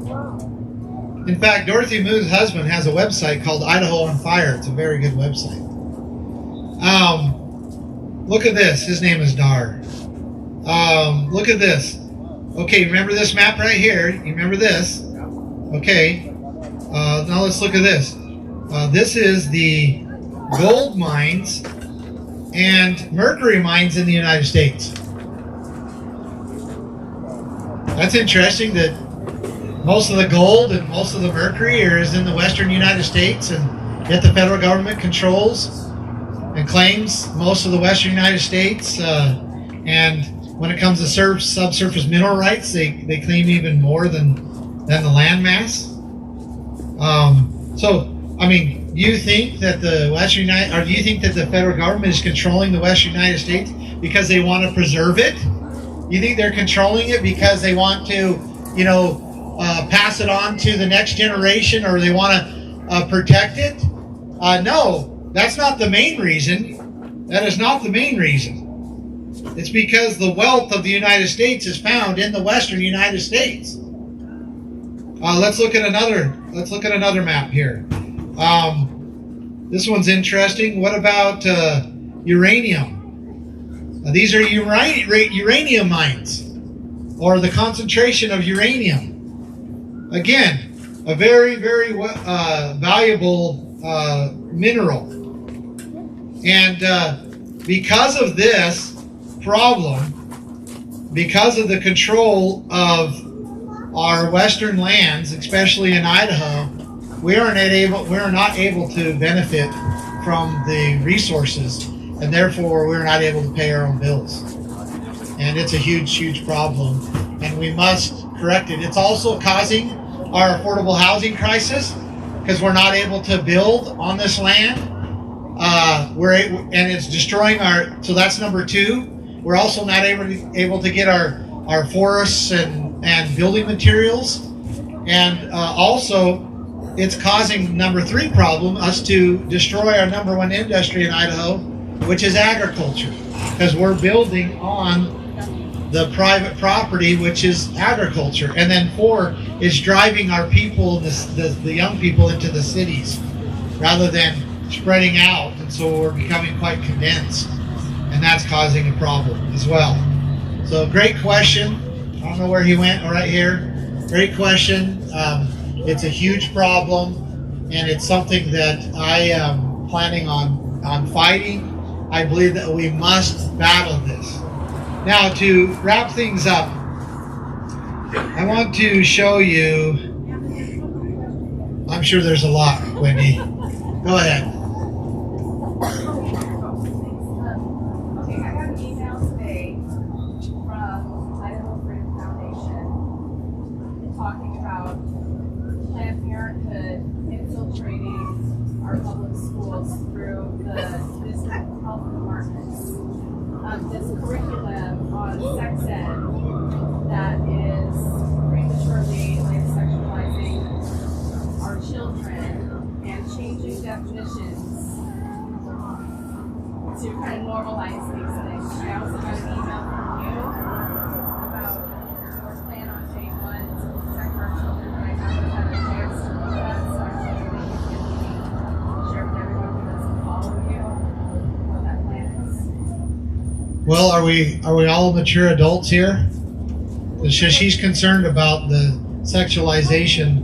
In fact, Dorothy Moo's husband has a website called Idaho on Fire. It's a very good website. Look at this. His name is Dar. Look at this. Okay, remember this map right here? You remember this? Okay. Now let's look at this. This is the gold mines and mercury mines in the United States. That's interesting that most of the gold and most of the mercury is in the western United States, and yet the federal government controls and claims most of the western United States. And when it comes to subsurface mineral rights, they claim even more than the land mass. So, I mean, do you think that do you think that the federal government is controlling the western United States because they want to preserve it? You think they're controlling it because they want to, pass it on to the next generation, or they want to protect it? No, that's not the main reason. That is not the main reason. It's because the wealth of the United States is found in the western United States. Let's look at another map here. This one's interesting. What about uranium? These are uranium mines, or the concentration of uranium. Again, a very, very valuable mineral. And because of this problem, because of the control of our western lands, especially in Idaho, we are not able to benefit from the resources, and therefore we're not able to pay our own bills. And it's a huge, huge problem, and we must correct it. It's also causing our affordable housing crisis because we're not able to build on this land. And it's destroying so that's number 2. We're also not able to get our forests and building materials. And also, it's causing number 3 problem, us to destroy our number 1 industry in Idaho, which is agriculture, because we're building on the private property, which is agriculture. And then 4 is driving our people, the young people, into the cities rather than spreading out. And so we're becoming quite condensed, and that's causing a problem as well. So great question. I don't know where he went. Right here. Great question. It's a huge problem, and it's something that I am planning on fighting. I believe that we must battle this. Now, to wrap things up, I want to show you. I'm sure there's a lot, Wendy. Go ahead. Okay, I got an email today from Idaho Freedom Foundation talking about Planned Parenthood infiltrating our public schools through the district health departments. This curriculum on sex ed that is prematurely sexualizing our children and changing definitions to kind of normalize these things. I also got an email from you about your plan on day one to protect our children. I haven't had a chance to do that, so I'm hoping that you can share with everyone who doesn't follow you what that plan is. Well, are we all mature adults here? She's concerned about the sexualization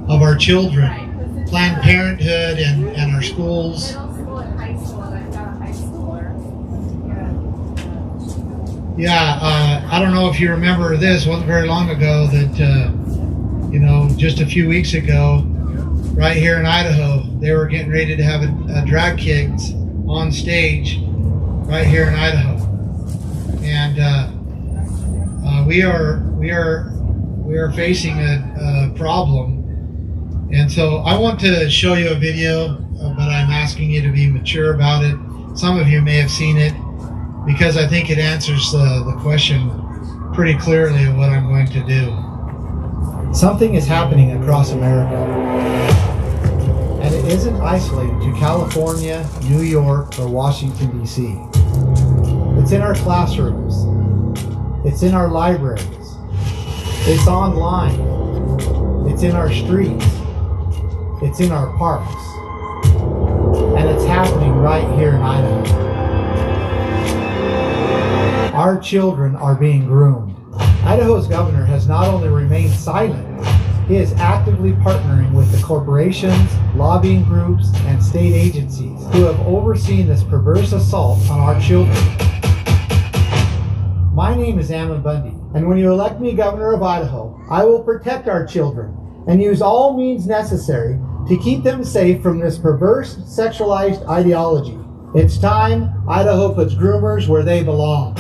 of our children, Right. Planned Parenthood, and our schools. Middle school and high school, and I've got a high schooler. Yeah, I don't know if you remember this. It wasn't very long ago that, just a few weeks ago, right here in Idaho, they were getting ready to have a drag kids on stage right here in Idaho, and we are facing a problem. And so I want to show you a video, but I'm asking you to be mature about it. Some of you may have seen it, because I think it answers the question pretty clearly of what I'm going to do. Something is happening across America, and it isn't isolated to California, New York, or Washington, D.C. It's in our classrooms. It's in our libraries. It's online. It's in our streets. It's in our parks. And it's happening right here in Idaho. Our children are being groomed. Idaho's governor has not only remained silent, he is actively partnering with the corporations, lobbying groups, and state agencies who have overseen this perverse assault on our children. My name is Ammon Bundy, and when you elect me governor of Idaho, I will protect our children and use all means necessary to keep them safe from this perverse, sexualized ideology. It's time Idaho puts groomers where they belong.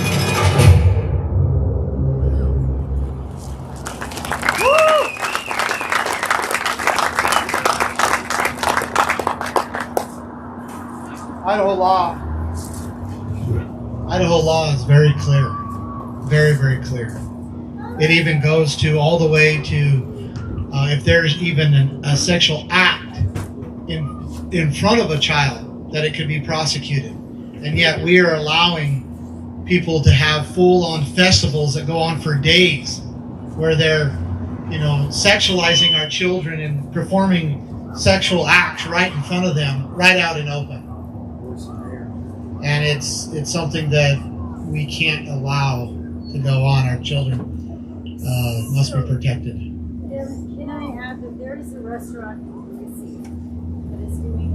Idaho law is very clear. Very, very clear. It even goes to all the way to if there's even a sexual act in front of a child, that it could be prosecuted. And yet we are allowing people to have full-on festivals that go on for days, where they're, sexualizing our children and performing sexual acts right in front of them, right out in open. And it's something that we can't allow to go on. Our children must be protected. Can I add that there is a restaurant in Boise that is doing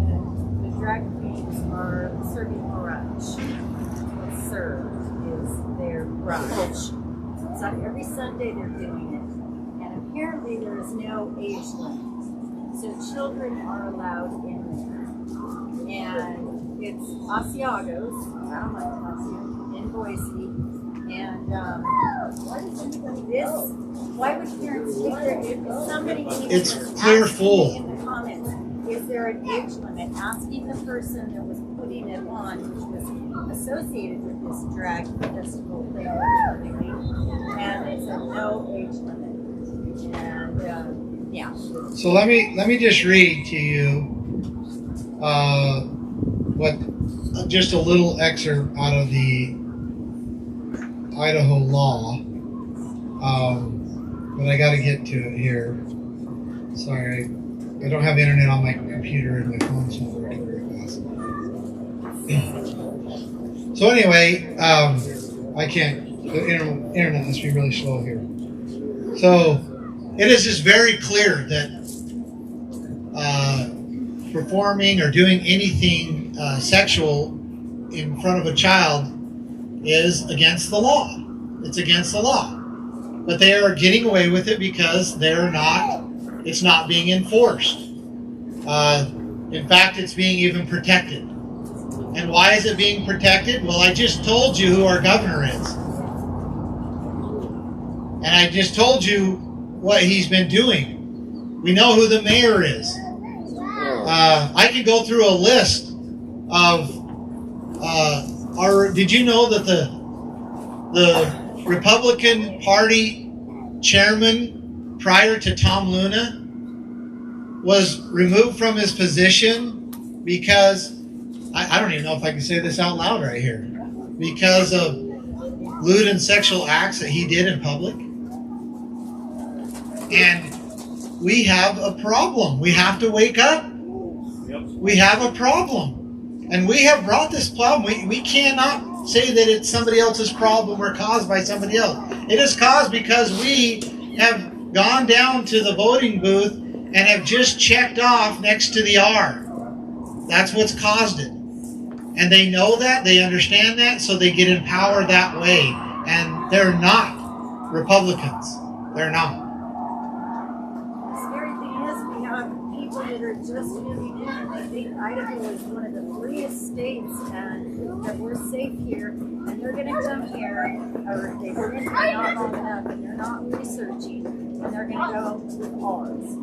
the drag queens are serving brunch. What's served is their brunch. So every Sunday they're doing it. And apparently there is no age limit. So children are allowed in there. And it's Asiago's, I don't like Asiago, in Boise. And why would parents take their, if somebody It's clear full. in the comments, is there an age limit? Asking the person that was putting it on, which was associated with this drag festival thing, and they said no age limit. And yeah. So let me just read to you just a little excerpt out of the Idaho law, but I got to get to it here. Sorry, I don't have internet on my computer, and my phone's not working very fast. So anyway, I can't. The internet must be really slow here. So it is just very clear that performing or doing anything sexual in front of a child is against the law. It's against the law. but they are getting away with it because it's not being enforced. In fact, it's being even protected. And why is it being protected? Well, I just told you who our governor is. And I just told you what he's been doing. We know who the mayor is. I could go through a list of did you know that the Republican Party chairman prior to Tom Luna was removed from his position because, I don't even know if I can say this out loud right here, because of lewd and sexual acts that he did in public. And we have a problem. We have to wake up. We have a problem. And we have brought this problem. We cannot say that it's somebody else's problem or caused by somebody else. It is caused because we have gone down to the voting booth and have just checked off next to the R. That's what's caused it. And they know that, they understand that, so they get empowered that way. And they're not Republicans. They're not. The scary thing is we have people that are just moving in and they think Idaho is one of the freest states and that we're safe here, and they're going to come here, or they've been here not long enough and they're not researching, and they're going to go with ours.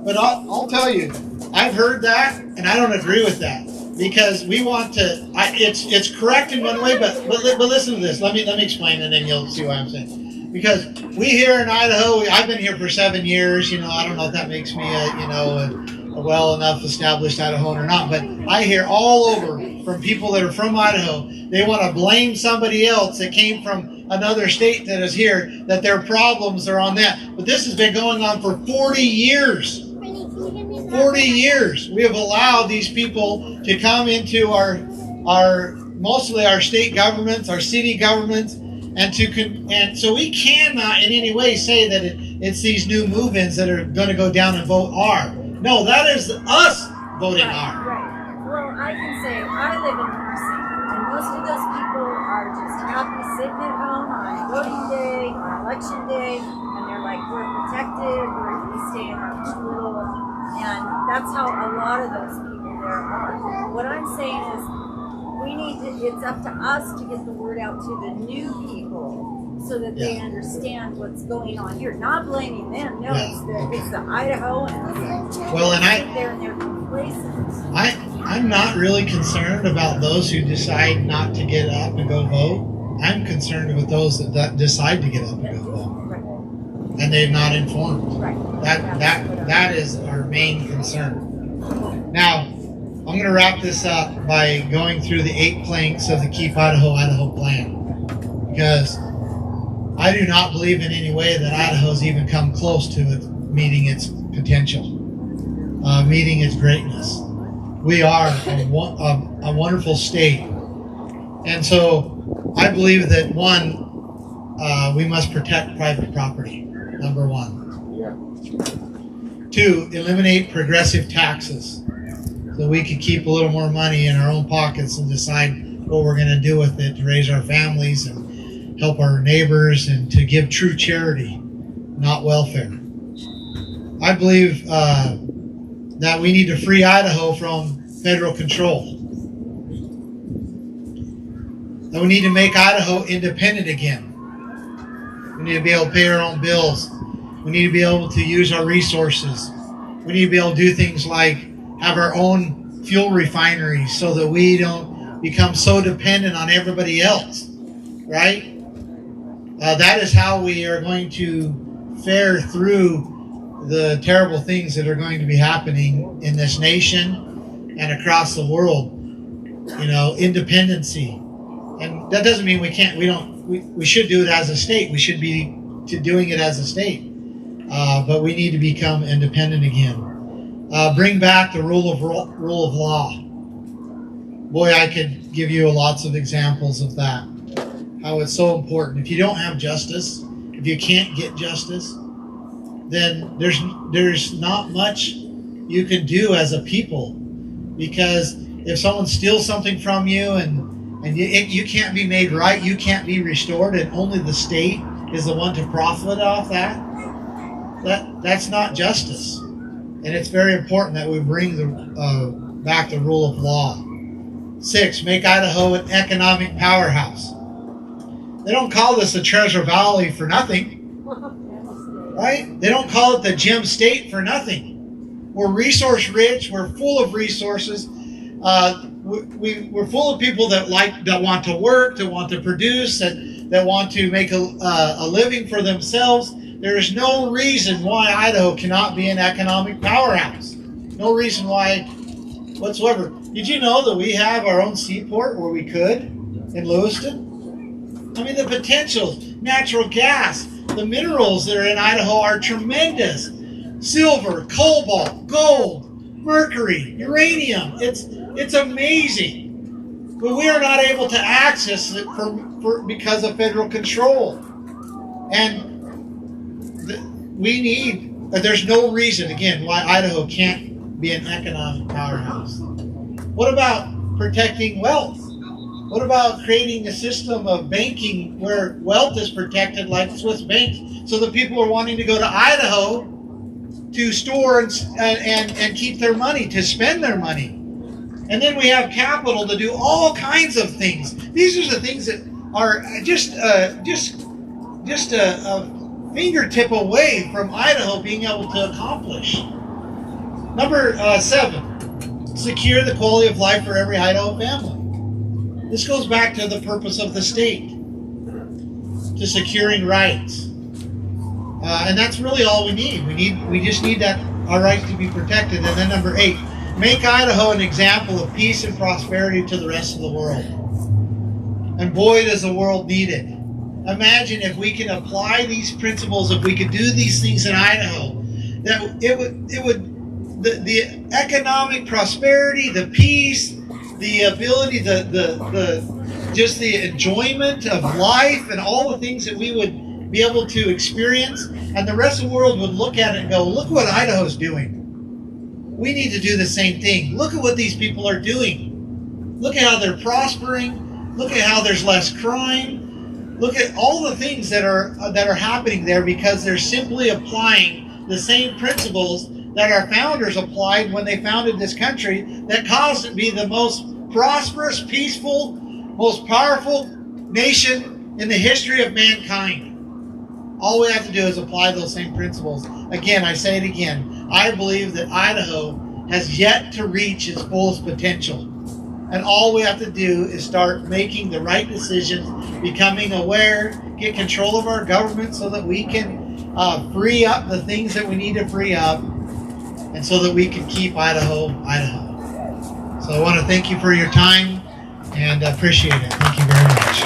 But I'll tell you, I've heard that, and I don't agree with that, because we want to. It's correct in one way, but listen to this. Let me explain, and then you'll see what I'm saying. Because we here in Idaho, I've been here for 7 years. I don't know if that makes me a well enough established Idahoan or not, but I hear all over from people that are from Idaho. They want to blame somebody else that came from another state that is here, that their problems are on that. But this has been going on for 40 years. 40 years. We have allowed these people to come into our mostly our state governments, our city governments, and so we cannot in any way say that it's these new move-ins that are going to go down and vote R. No, that is us voting R. Right. Well, I can say I live in Mercy, and most of those people are just happy sitting at home on voting day, on election day, and they're like, we're protected, we stay in our little, and that's how a lot of those people there are. What I'm saying is, it's up to us to get the word out to the new people so that they understand what's going on here. Not blaming them, no, it's the Idahoans. Well, and they're in their complacent. I'm not really concerned about those who decide not to get up and go vote. I'm concerned with those that decide to get up and go vote. Right. And they're not informed. Right. That is our main concern. Now, I'm going to wrap this up by going through the 8 planks of the Keep Idaho Plan, because I do not believe in any way that Idaho's even come close to it meeting its potential, meeting its greatness. We are a wonderful state, and so I believe that we must protect private property, number 1. 2, eliminate progressive taxes, so we could keep a little more money in our own pockets and decide what we're going to do with it to raise our families and help our neighbors and to give true charity, not welfare. I believe that we need to free Idaho from federal control. That we need to make Idaho independent again. We need to be able to pay our own bills. We need to be able to use our resources. We need to be able to do things like have our own fuel refineries so that we don't become so dependent on everybody else, right? That is how we are going to fare through the terrible things that are going to be happening in this nation and across the world. Independency. And that doesn't mean we should do it as a state. We should be doing it as a state. But we need to become independent again. Bring back the rule of law. Boy, I could give you lots of examples of that. How it's so important. If you don't have justice, if you can't get justice, then there's not much you can do as a people. Because if someone steals something from you and and you can't be made right, you can't be restored, and only the state is the one to profit off that. That's not justice. And it's very important that we bring back the rule of law. 6, make Idaho an economic powerhouse. They don't call this the Treasure Valley for nothing, right? They don't call it the Gem State for nothing. We're resource rich. We're full of resources. We're full of people that want to work, that want to produce, that want to make a living for themselves. There is no reason why Idaho cannot be an economic powerhouse. No reason why whatsoever. Did you know that we have our own seaport where we could in Lewiston? I mean, the potential, natural gas, the minerals that are in Idaho are tremendous. Silver, cobalt, gold, mercury, uranium. It's amazing. But we are not able to access it because of federal control. And there's no reason, again, why Idaho can't be an economic powerhouse. What about protecting wealth? What about creating a system of banking where wealth is protected like Swiss banks, so that people are wanting to go to Idaho to store and keep their money, to spend their money? And then we have capital to do all kinds of things. These are the things that are just a fingertip away from Idaho being able to accomplish. Number 7, secure the quality of life for every Idaho family. This goes back to the purpose of the state, to securing rights. And that's really all we need. We just need our rights to be protected. And then number 8, make Idaho an example of peace and prosperity to the rest of the world. And boy, does the world need it. Imagine if we can apply these principles, if we could do these things in Idaho, that the economic prosperity, the peace, the ability, just the enjoyment of life and all the things that we would be able to experience, and the rest of the world would look at it and go, look what Idaho's doing. We need to do the same thing. Look at what these people are doing. Look at how they're prospering. Look at how there's less crime. Look at all the things that are happening there because they're simply applying the same principles that our founders applied when they founded this country, that caused it to be the most prosperous, peaceful, most powerful nation in the history of mankind. All we have to do is apply those same principles. Again, I say it again. I believe that Idaho has yet to reach its fullest potential. And all we have to do is start making the right decisions, becoming aware, get control of our government so that we can free up the things that we need to free up, and so that we can keep Idaho, Idaho. So I want to thank you for your time and appreciate it. Thank you very much.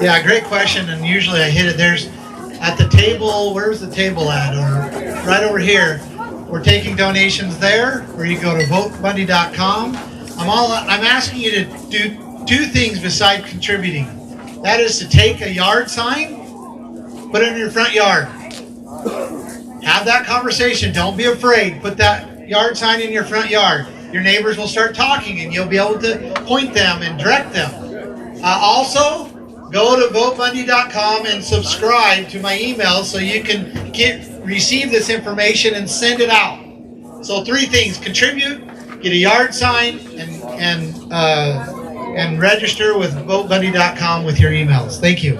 Yeah, great question, and usually I hit it. There's at the table, where's the table at? Or right over here. We're taking donations there, or you go to votebundy.com. I'm asking you to do 2 things besides contributing. That is to take a yard sign, put it in your front yard. Have that conversation. Don't be afraid. Put that yard sign in your front yard. Your neighbors will start talking, and you'll be able to point them and direct them. Also, go to votebundy.com and subscribe to my email so you can receive this information and send it out. So 3 things: contribute, get a yard sign, and register with votebundy.com with your emails. Thank you.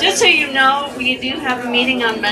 Just so you know, we do have a meeting on Monday.